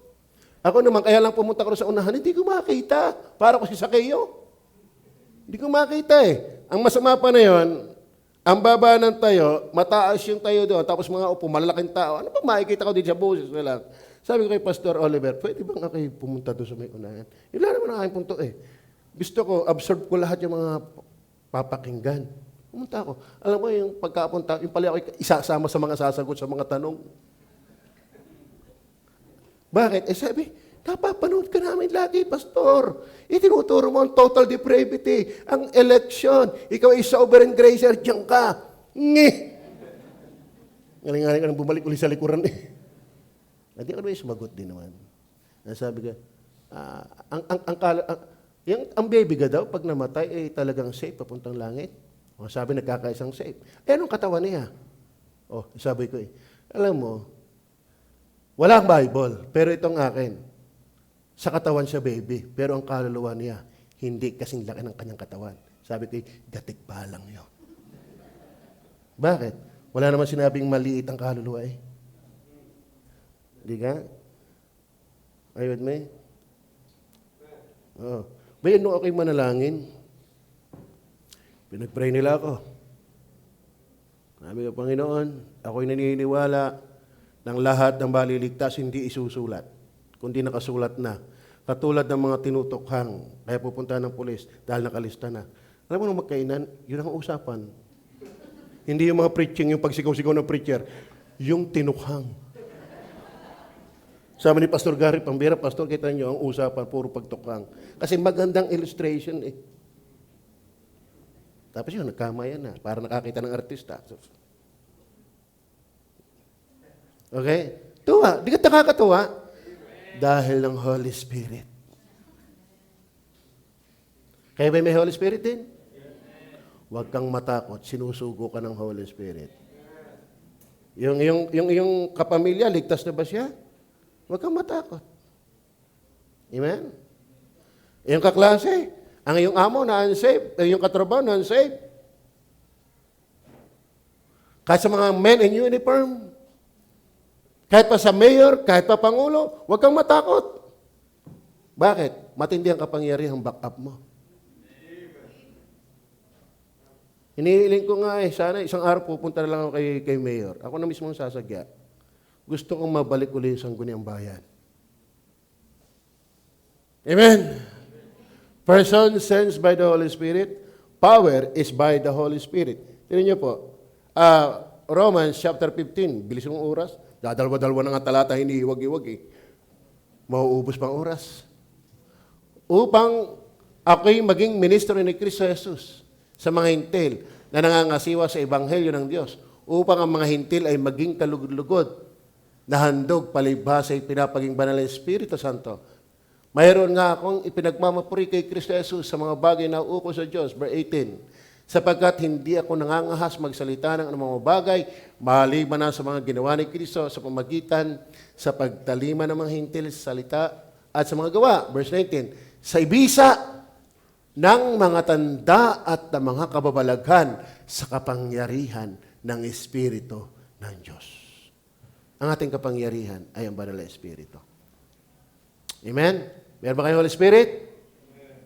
Ako naman, kaya lang pumunta ko sa unahan, hindi ko makita. Para ko si Sakeyo. Hindi ko makita eh. Ang masama pa na yon, ang baba ng tayo, mataas yung tayo doon, tapos mga upo, malalaking tao. Ano ba makikita ko dito sa boses na lang? Sabi ko kay Pastor Oliver, pwede bang ako pumunta doon sa may unahan? Yun lang naman ang aking punto eh. Gusto ko, absorb ko lahat yung mga papakinggan. Pumunta ako. Alam mo yung pagkapunta, yung pala ako isasama sa mga sasagot sa mga tanong. Bakit? Eh sabi, napapanood ka namin lagi, Pastor. Itinuturo mo ang total depravity, ang election. Ikaw ay sovereign gracer, diyan ka. Ngi! Ngaling-ngaling ka nang bumalik ulit sa likuran eh. Hindi ako naman sumagot din naman. Sabi ka, ang baby ka daw, pag namatay, eh talagang safe, papuntang langit. O, sabi, nagkakaisang safe. Eh, anong katawan niya? O, sabi ko eh, alam mo, walang Bible, pero itong akin. Sa katawan siya, baby. Pero ang kaluluwa niya, hindi kasing laki ng kanyang katawan. Sabi ko, gatik pa lang yun. Bakit? Wala naman sinabing maliit ang kaluluwa eh. Hindi ka? Are you with me? Oh. Bayan nung ako'y manalangin, pinag-pray nila ako. Sabi ko, Panginoon, ako'y naniniwala ng lahat ng maliligtas hindi isusulat, kundi nakasulat na. Katulad ng mga tinutukhang, kaya pupunta ng pulis dahil nakalista na. Alam mo nung magkainan, yun ang usapan. Hindi yung mga preaching, yung pagsigaw-sigaw ng preacher, yung tinukhang. Sabi ni Pastor Gary Pambira, Pastor, kita niyo ang usapan, puro pagtukhang. Kasi magandang illustration eh. Tapos yun, nagkamayan na, para nakakita ng artista. Okay? Tuwa. Di ka nakakatuwa? Dahil ng Holy Spirit. Kaya ba may Holy Spirit din? Huwag kang matakot. Sinusugo ka ng Holy Spirit. Yung kapamilya, ligtas na ba siya? Huwag kang matakot. Amen? Yung kaklase, ang iyong amo na unsaved, ang iyong katrabaho na unsaved. Kahit sa mga men in uniform, kahit pa sa mayor, kahit pa pangulo, huwag kang matakot. Bakit? Matindi ang kapangyarihang back-up mo. Hinihiling ko nga sana isang araw pupunta na lang ako kay mayor. Ako na mismo ang sasagya. Gusto kong mabalik uli sa Sangguniang Bayan. Amen? Person sensed by the Holy Spirit, power is by the Holy Spirit. Tignan niyo po, Romans chapter 15, bilis ng oras, dadalwa-dalwa na nga talata, hindi iwag-iwag eh. Mauubos pang oras. Upang ako'y maging ministro ni Kristo Jesus sa mga hintil na nangangasiwa sa Ebanghelyo ng Diyos, upang ang mga hintil ay maging kalugod-lugod na handog palibhasa ay pinapaging banal ng Espiritu Santo. Mayroon nga akong ipinagmamapuri kay Kristo Jesus sa mga bagay na uko sa Diyos, verse 18, sapagkat hindi ako nangangahas magsalita ng anumang bagay, maliban na sa mga ginawa ni Kristo sa pamagitan sa pagtalima ng mga hintil sa salita at sa mga gawa. Verse 19, sa ibisa ng mga tanda at ng mga kababalaghan sa kapangyarihan ng Espiritu ng Diyos. Ang ating kapangyarihan ay ang banal na Espiritu. Amen? Meron ba kayo Holy Spirit? Amen.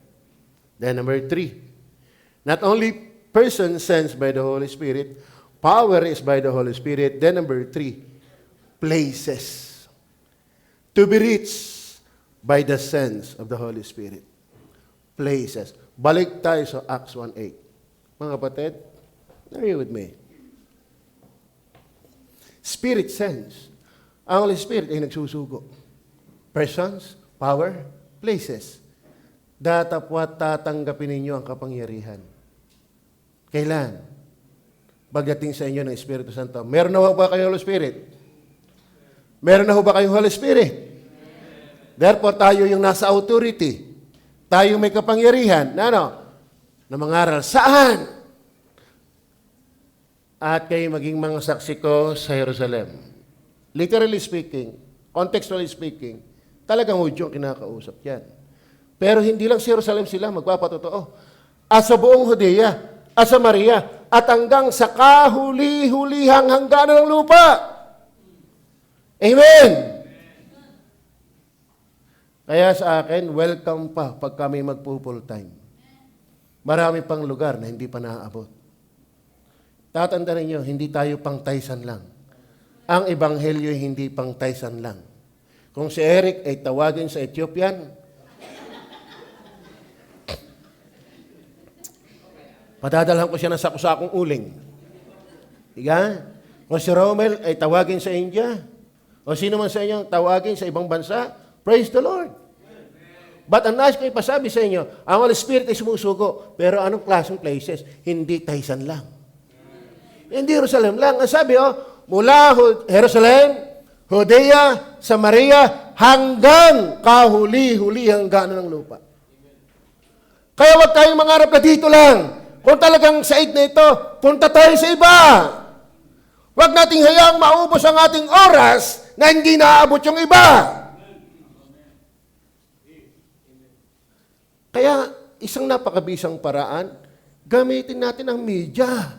Then number 3, not only person sensed by the Holy Spirit, power is by the Holy Spirit. Then number 3, places to be reached by the sense of the Holy Spirit. Places. Balik tayo sa Acts 1:8. Mga kapatid, are you with me? Spirit sense. Ang Holy Spirit ay nagsusugo. persons, power, places. Datapwat tatanggapin ninyo ang kapangyarihan. Kailan? Pagdating sa inyo ng Espiritu Santo. Meron na ba kayong Holy Spirit? Meron na ba kayong Holy Spirit? Therefore, tayo yung nasa authority. Tayo may kapangyarihan. Na mangaral. Saan? At kayo maging mga saksi ko sa Jerusalem. Literally speaking, contextually speaking, talagang Hudyo ang kinakausap yan. Pero hindi lang sa Jerusalem sila magpapatotoo. At sa buong Judea, at sa Maria, at hanggang sa kahuli-hulihang hangganan ng lupa. Amen! Kaya sa akin, welcome pa pag kami magpo-full time. Marami pang lugar na hindi pa naaabot. Tatanda ninyo, hindi tayo pang Taysan lang. Ang Ebanghelyo hindi pang Taysan lang. Kung si Eric ay tawagin sa Ethiopian, padadalhan ko siya ng sakusakong uling. Diga? Kung si Romel ay tawagin sa India, o sino man sa inyo tawagin sa ibang bansa, praise the Lord. But ang nais ko ipasabi sa inyo, ang Holy Spirit ay sumusugo. Pero anong klaseng places? Hindi Taysan lang. Hindi Jerusalem lang. Ang sabi, mula Jerusalem, Judea, Samaria, hanggang kahuli-huli hangganan ng lupa. Kaya huwag tayong mangarap na dito lang. Kung talagang sa aid na ito, punta tayo sa iba. Huwag nating hayaang maubos ang ating oras na hindi naaabot yung iba. Kaya, isang napakabisang paraan, gamitin natin ang media.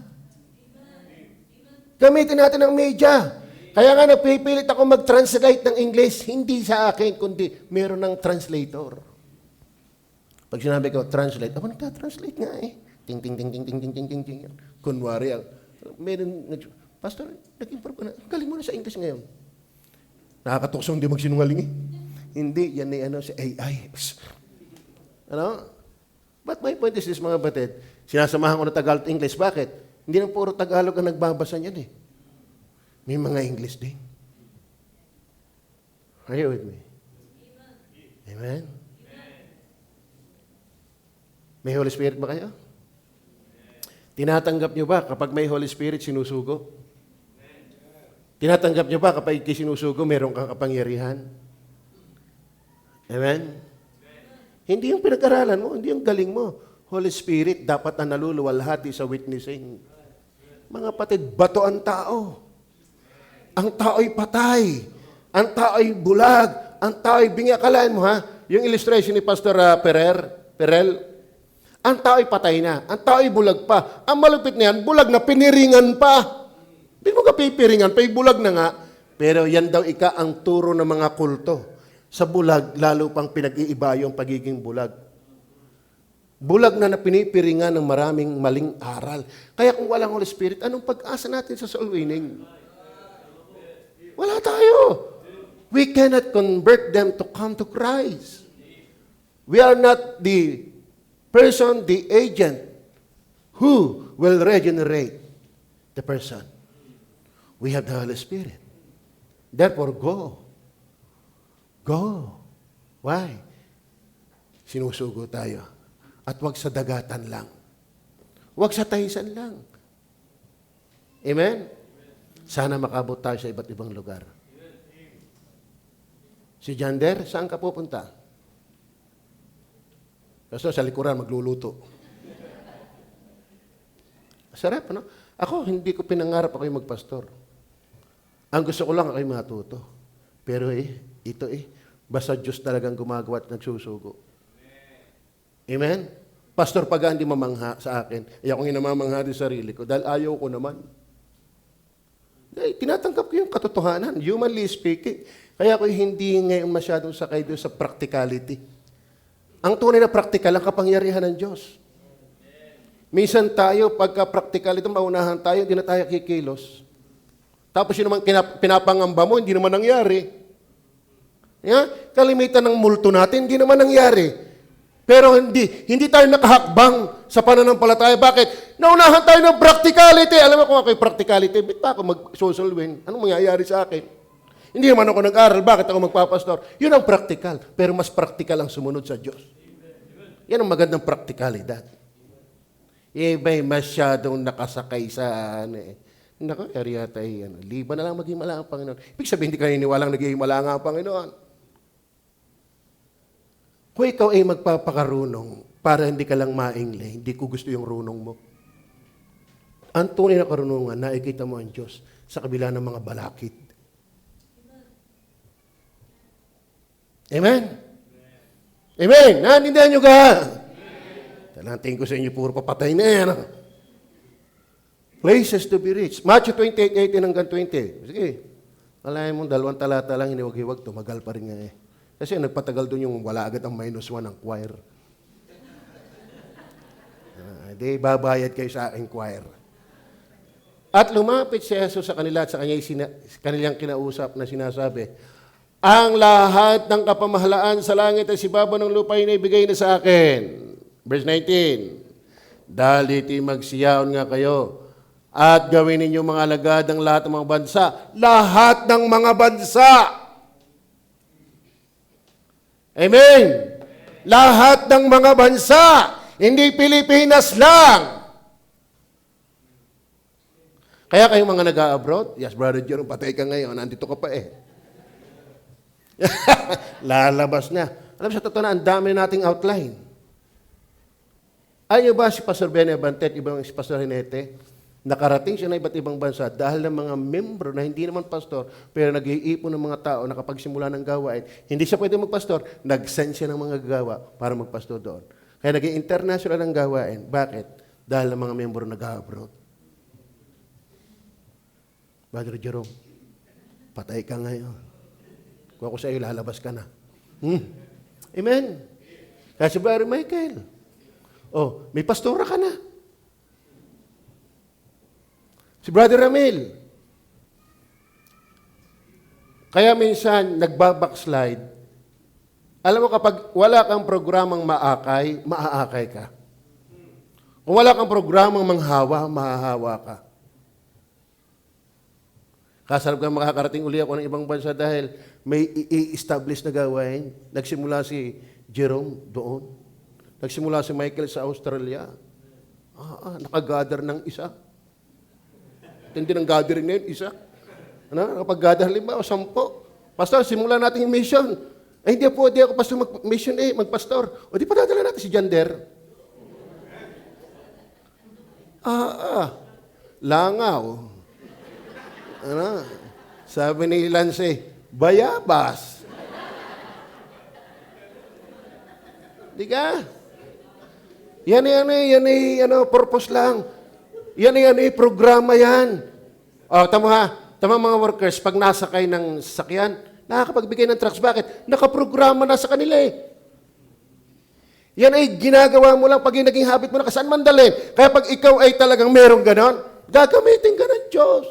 Gamitin natin ang media. Kaya nga napipilit ako mag-translate ng English, hindi sa akin, kundi meron ng translator. Pag sinabi ko, translate, ako nagta-translate nga eh. Ting, ting, ting, ting, ting, ting, ting, ting, ting. Kunwari, meron, Pastor, nag-improve ka na. Galing mo na sa English ngayon. Nakakatuksong di magsinungaling eh. Hindi, yan ay si AI. But my point is this, mga batid, sinasamahan ko na Tagalog at English. Bakit? Hindi na puro Tagalog ang nagbabasa niyan eh. May mga English din. Are you with me? Amen? May Holy Spirit ba kayo? Tinatanggap nyo ba kapag may Holy Spirit, sinusugo? Tinatanggap nyo ba kapag sinusugo, meron kang kapangyarihan? Amen? Hindi yung pinag-aralan mo, hindi yung galing mo. Holy Spirit, dapat na naluluwalhati sa witnessing. Mga patid, bato ang tao. Ang tao'y patay. Ang tao'y bulag. Ang tao'y bingi. Akalaan mo ha, yung illustration ni Pastor Perel, ang tao'y patay na. Ang tao'y bulag pa. Ang malupit na yan, bulag na piniringan pa. Hindi mo ka pipiringan, pa bulag na nga. Pero yan daw ang turo ng mga kulto. Sa bulag, lalo pang pinag-iiba yung pagiging bulag. Bulag na pinipiringan ng maraming maling aral. Kaya kung walang Holy Spirit, anong pag-asa natin sa soul winning? Wala tayo. We cannot convert them to come to Christ. We are not the person, the agent, who will regenerate the person. We have the Holy Spirit. Therefore, go. Go. Why? Sinusugo tayo. At wag sa dagatan lang. Wag sa Taysan lang. Amen? Sana makabot tayo sa iba't ibang lugar. Si Jander, saan ka pupunta? Kasi sa likuran, magluluto. Sarap, ano? Ako, hindi ko pinangarap ako yung magpastor. Ang gusto ko lang ako'y matuto. Pero ito basta Diyos talagang gumagawa at nagsusugo. Amen? Pastor pag hindi mamangha sa akin, akong hinamamangha din sarili ko dahil ayaw ko naman. Tinatanggap ko yung katotohanan, humanly speaking. Kaya ako hindi ngayon masyadong sakay doon sa practicality. Ang tunay na practical, ang kapangyarihan ng Diyos. Minsan tayo, pagka practical ito, maunahan tayo, hindi na tayo kikilos. Tapos yun naman pinapangamba mo, hindi naman nangyari. Kalimitan ng multo natin, hindi naman nangyari. Pero hindi tayo nakahakbang sa pananampalataya. Bakit? Naunahan tayo ng practicality. Alam mo kung ako'y practicality, ba't pa ako mag-social win? Anong mangyayari sa akin? Hindi naman ako nag-aral, bakit ako magpapastor? Yun ang practical, pero mas practical ang sumunod sa Diyos. Yan ang magandang practicalidad. Iba'y masyadong nakasakay sa Nako, area tayo, liba na lang maging mala ang Panginoon. Ibig sabihin, hindi ka niniwalang naging mala ang Panginoon. Kung ikaw ay magpapakarunong para hindi ka lang maingli, hindi ko gusto yung runong mo. Ang tunay na karunungan, nakikita mo ang Diyos sa kabila ng mga balakid. Amen? Amen? Nanindihan nyo ka? Talanting ko sa inyo, puro papatay na yan. Places to be reached. Matthew 28:18 hanggang 20. Sige. Alayin mo, 2 talata lang, hiniwag-hiwag, tumagal pa rin nga eh. Kasi nagpatagal doon yung wala agad ang -1 ng choir. Di, babayad kayo sa aking choir. At lumapit si Jesus sa kanila at sa kanilang kinausap na sinasabi, ang lahat ng kapamahalaan sa langit at si Baba ng lupa ay ibigay na sa akin. Verse 19, dahil iti magsiyaon nga kayo at gawin ninyo mga alagad ng lahat ng mga bansa. Lahat ng mga bansa. Amen. Lahat ng mga bansa. Hindi Pilipinas lang. Kaya kayong mga nag-a-abroad, yes, Brother Jerome, patay ka ngayon, nandito ka pa eh. Lalabas na. Alam sa totoo na, ang dami nating outline. Ayaw ba si Pastor Benny Abantet, ibang si Pastor Renete, nakarating siya na iba't ibang bansa dahil ng mga membro na hindi naman pastor, pero nag-iipon ng mga tao, nakapagsimula ng gawain, hindi siya pwede magpastor, nag-send siya ng mga gagawa para magpastor doon. Kaya naging international ang gawain. Bakit? Dahil ng mga membro nag-abroad. Brother Jerome, patay ka ngayon. Kung ako sa iyo, lalabas ka na. Amen. Kaya si Brother Michael, may pastora ka na. Si Brother Ramil, kaya minsan nagbabackslide. Alam mo, kapag wala kang programang maakay, maaakay ka. Kung wala kang programang manghawa, mahahawa ka. Kasarap kang makakarating uli ako ng ibang bansa dahil may i-establish na gawain. Nagsimula si Jerome doon. Nagsimula si Michael sa Australia. Nakagather ng isa. Tindi ng gathering na yun, isa. Nakapag-gather 5 o 10. Pastor, simulan natin yung mission. Hindi ako pastor mag-mission magpastor. O di pa dadala natin si Jander. Langaw. Sabi ni Lance, bayabas. Di ka? Yan purpose lang. Yan programa yan. Tama mga workers, pag nasakay ng sasakyan, nakakapagbigay ng trucks. Bakit? Nakaprograma na sa kanila eh. Yan ay ginagawa mo lang pag yung naging habit mo na saan man dalhin. Kaya pag ikaw ay talagang merong ganon, gagamitin ka ng Diyos.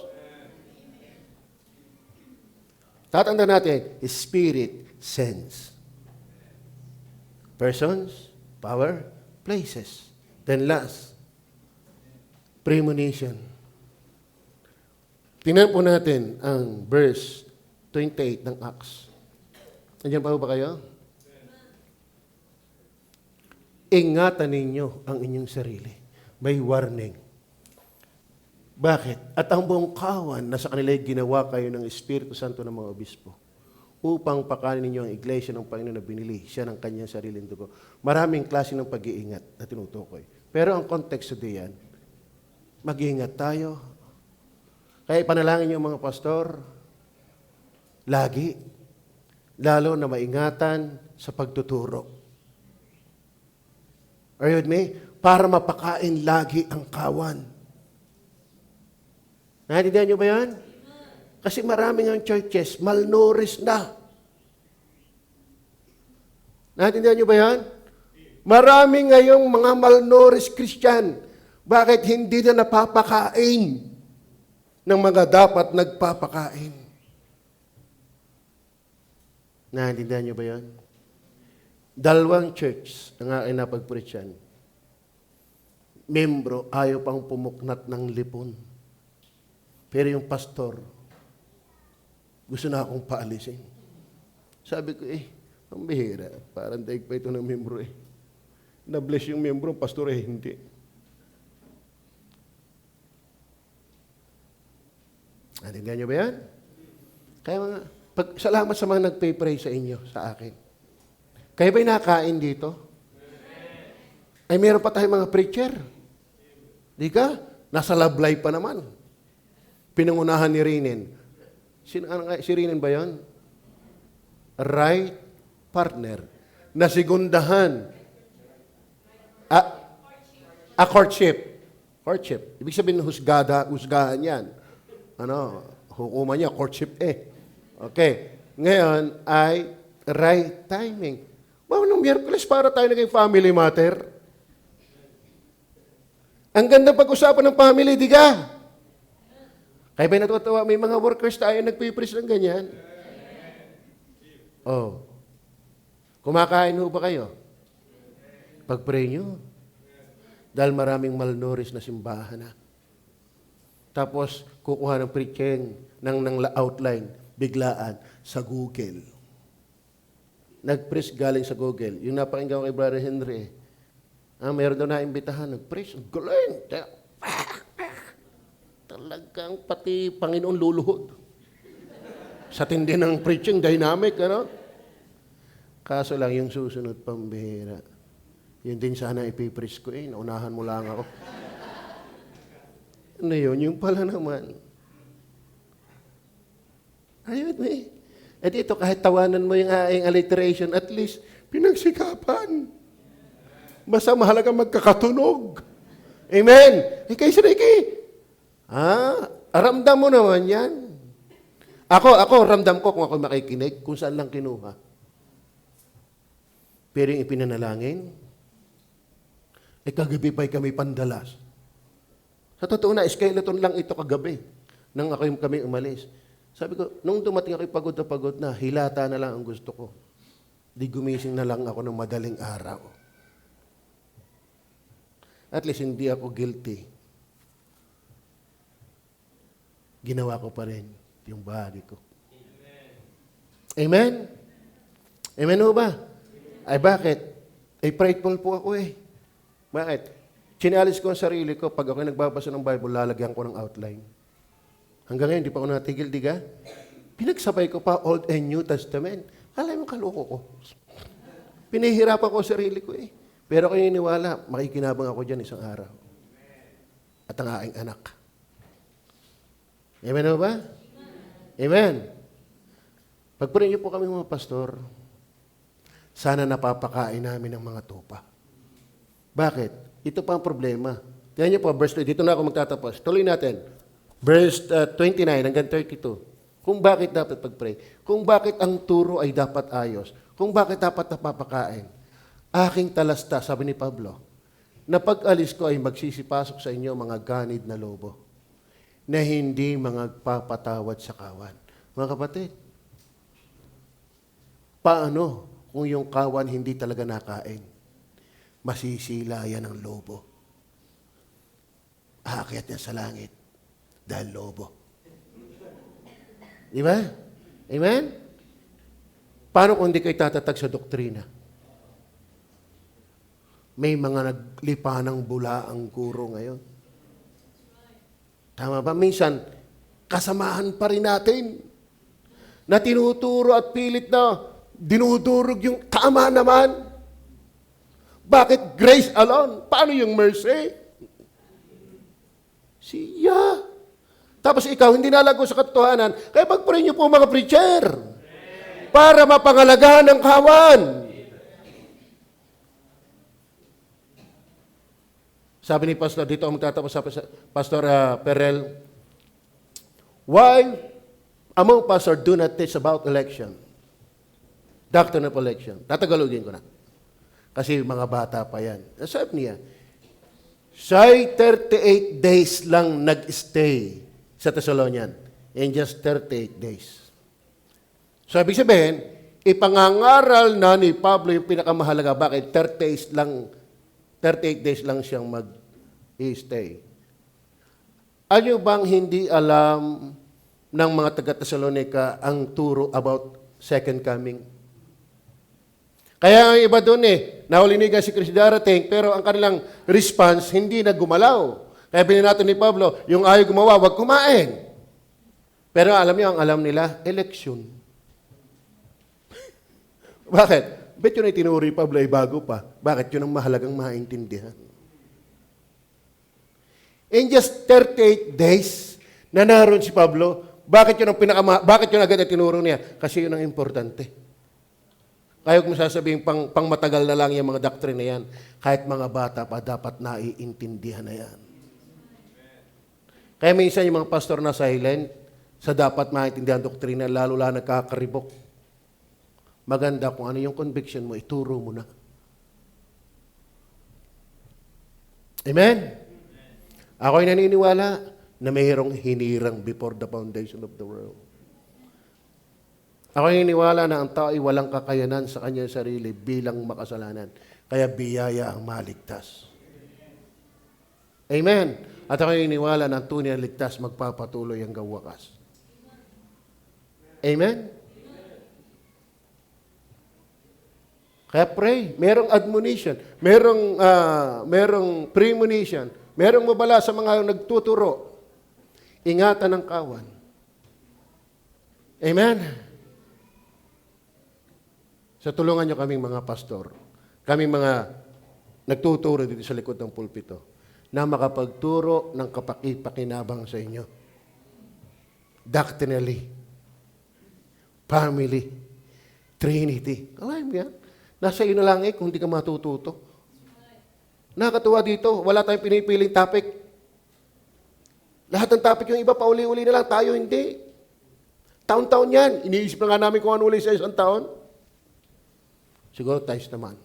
Tatanda natin, Spirit sends. Persons, power, places. Then last, premonition. Tingnan po natin ang verse 28 ng Acts. Nandiyan pa ba kayo? Ingatan ninyo ang inyong sarili. May warning. Bakit? At ang buong kawan na sa kanila ginawa kayo ng Espiritu Santo ng mga obispo upang pakanin ninyo ang iglesia ng Panginoon na binili siya ng kanyang sariling dugo. Maraming klase ng pag-iingat na tinutukoy. Pero ang konteksto diyan, mag-iingat tayo. Kaya ipanalangin niyo mga pastor, lagi, lalo na maingatan sa pagtuturo. Are you with me? Para mapakain lagi ang kawan. Naintindihan niyo ba yan? Kasi maraming ang churches, malnourished na. Naintindihan niyo ba yan? Maraming ngayong mga malnourished Christian. Bakit hindi na napapakain ng mga dapat nagpapakain? Naintindihan niyo ba yan? 2 church ang aking napagpreachan. Membro, ayaw pang pumuknat ng lipon. Pero yung pastor, Gusto na akong paalisin. Sabi ko, ang bihira. Parang daig pa ito ng membro Na-bless yung membro, pastor hindi. Natindihan niyo ba yan? Kaya mga, salamat sa mga nagpay-pray sa inyo, sa akin. Kaya ba'y nakain dito? Ay meron pa tayong mga preacher. Di ka? Nasa love life pa naman. Pinangunahan ni Rinen. Si Rinen ba yun? Right partner. Nasigundahan. Courtship. Courtship. Ibig sabihin, husgahan yan. Hukuman niya, courtship Okay. Ngayon ay right timing. Wow, nung Miyerkules para tayo naging family matter. Ang ganda pag-usapan ng family, di ka? Kaya ba natutuwa, may mga workers tayo nagpipris ng ganyan. Kumakain ho ba kayo? Pag-pray nyo. Dahil maraming malnourished na simbahan na. Tapos, kukuha ng preaching ng outline, biglaan, sa Google. Nag-preach galing sa Google. Yung napakinggan ko kay Brother Henry, mayroon daw na imbitahan, nag-preach, galing. Talagang pati Panginoon luluhod. Sa tindi ng preaching, dynamic, Kaso lang, yung susunod pambihira. Yun din sana ipipreach ko, naunahan mo lang ako. Ano yun? Yung pala naman. Ayun At ito, kahit tawanan mo yung aing alliteration, at least, pinagsikapan. Basta mahalaga magkakatunog. Amen? Kay Ricky, ramdam mo naman yan. Ako, ramdam ko kung ako makikinig, kung saan lang kinuha. Pero yung ipinanalangin, kagabi pa'y kami pandalas. Sa totoo na, skeleton lang ito kagabi nang kami umalis. Sabi ko, nung dumating ako pagod na, hilata na lang ang gusto ko. Di gumising na lang ako ng madaling araw. At least hindi ako guilty. Ginawa ko pa rin yung bahagi ko. Amen? Amen o ba? Ay bakit? Prideful po ako Bakit? Chinalis ko ang sarili ko, pag ako nagbabasa ng Bible, lalagyan ko ng outline. Hanggang ngayon, di pa ako natigil, di ka? Pinagsabay ko pa Old and New Testament. Alam mo, kaloko ko. Pinahihirapan ko ang sarili ko Pero kung iniwala, makikinabang ako dyan isang araw. At ang aking anak. Amen ba? Amen. Pagpunin niyo po kami mga pastor, sana napapakain namin ng mga tupa. Bakit? Ito pa ang problema. Tingnan niyo po, verse 2. Dito na ako magtatapos. Tuloy natin. Verse 29 hanggang 32. Kung bakit dapat pag-pray. Kung bakit ang turo ay dapat ayos. Kung bakit dapat napapakain. Aking talasta, sabi ni Pablo, na pag-alis ko ay magsisipasok sa inyo mga ganid na lobo na hindi mga papatawad sa kawan. Mga kapatid, paano kung yung kawan hindi talaga nakain? Masisila yan ng lobo. Aakyat niya sa langit dahil lobo. Di ba? Amen? Paano kung hindi kayo tatatag sa doktrina? May mga naglipa ng bula ang guro ngayon. Tama ba? Minsan, kasamahan pa rin natin na tinuturo at pilit na dinudurog yung tama naman. Bakit grace alone? Paano yung mercy? Siya. Tapos ikaw, hindi nalago sa katotohanan. Kaya pag-pray niyo po mga preacher para mapangalagahan ng kawan. Sabi ni Pastor, dito ang magtatapos sa Pastor Perel, why among pastor do not teach about election? Doctrine of election. Tatagalogin ko na. Kasi mga bata pa yan. Sabi niya, siya'y 38 days lang nag-stay sa Thessalonian. In just 38 days. So, ibig sabihin, ipangangaral na ni Pablo yung pinakamahalaga. Bakit? 38 days lang siyang mag-stay. Ano bang hindi alam ng mga taga-Thessalonica ang turo about second coming. Kaya ang iba doon naulinigan si Kristo darating, pero ang kanilang response, hindi na gumalaw. Kaya bininato ni Pablo, yung ayaw gumawa, wag kumain. Pero alam niyo, ang alam nila, election. Bakit? Bet yun ay tinuri Pablo ay bago pa. Bakit? Yun ang mahalagang maintindihan. In just 38 days, na naroon si Pablo, bakit yun agad ay tinuro niya? Kasi yun ang importante. Kaya kung sasabihin pang matagal na lang yung mga doctrine na yan, kahit mga bata pa dapat naiintindihan na yan. Kaya minsan yung mga pastor na silent, sa dapat maintindihan doktrina, lalo lang nagkakaribok. Maganda kung ano yung conviction mo, ituro mo na. Amen? Ako'y naniniwala na mayroong hinirang before the foundation of the world. Ako naniniwala na ang tao ay walang kakayanan sa kanyang sarili bilang makasalanan. Kaya biyaya ang maligtas. Amen. At ako naniniwala na ang tunay na ligtas magpapatuloy hanggang wakas. Amen. Kaya pray. Merong admonition. Merong premonition. Merong mabala sa mga nagtuturo. Ingatan ang kawan. Amen. So tulungan nyo kaming mga pastor, kaming mga nagtuturo dito sa likod ng pulpito, na makapagturo ng kapakipakinabang sa inyo. Doctrinally, family, Trinity. Alam mo yan? Nasa iyo na lang kung hindi ka matututo. Nakakatuwa dito, wala tayong pinipiling topic. Lahat ng topic yung iba, pauli-uli na lang, tayo hindi. Taon-taon yan. Iniisip na nga namin kung ano ulit sa isang taon. Siguro tayo naman.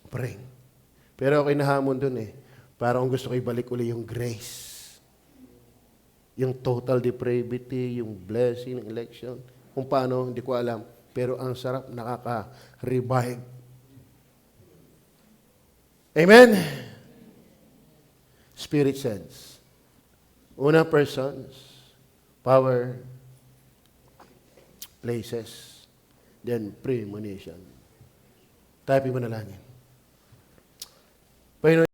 Praying. Pero ako'y nahamon dun Parang gusto ko ibalik uli yung grace. Yung total depravity, yung blessing, election. Kung paano, hindi ko alam. Pero ang sarap, nakaka-revive. Amen? Spirit sense. Una, persons, power, places, then premonition. Tayo manalangin. Panginoon,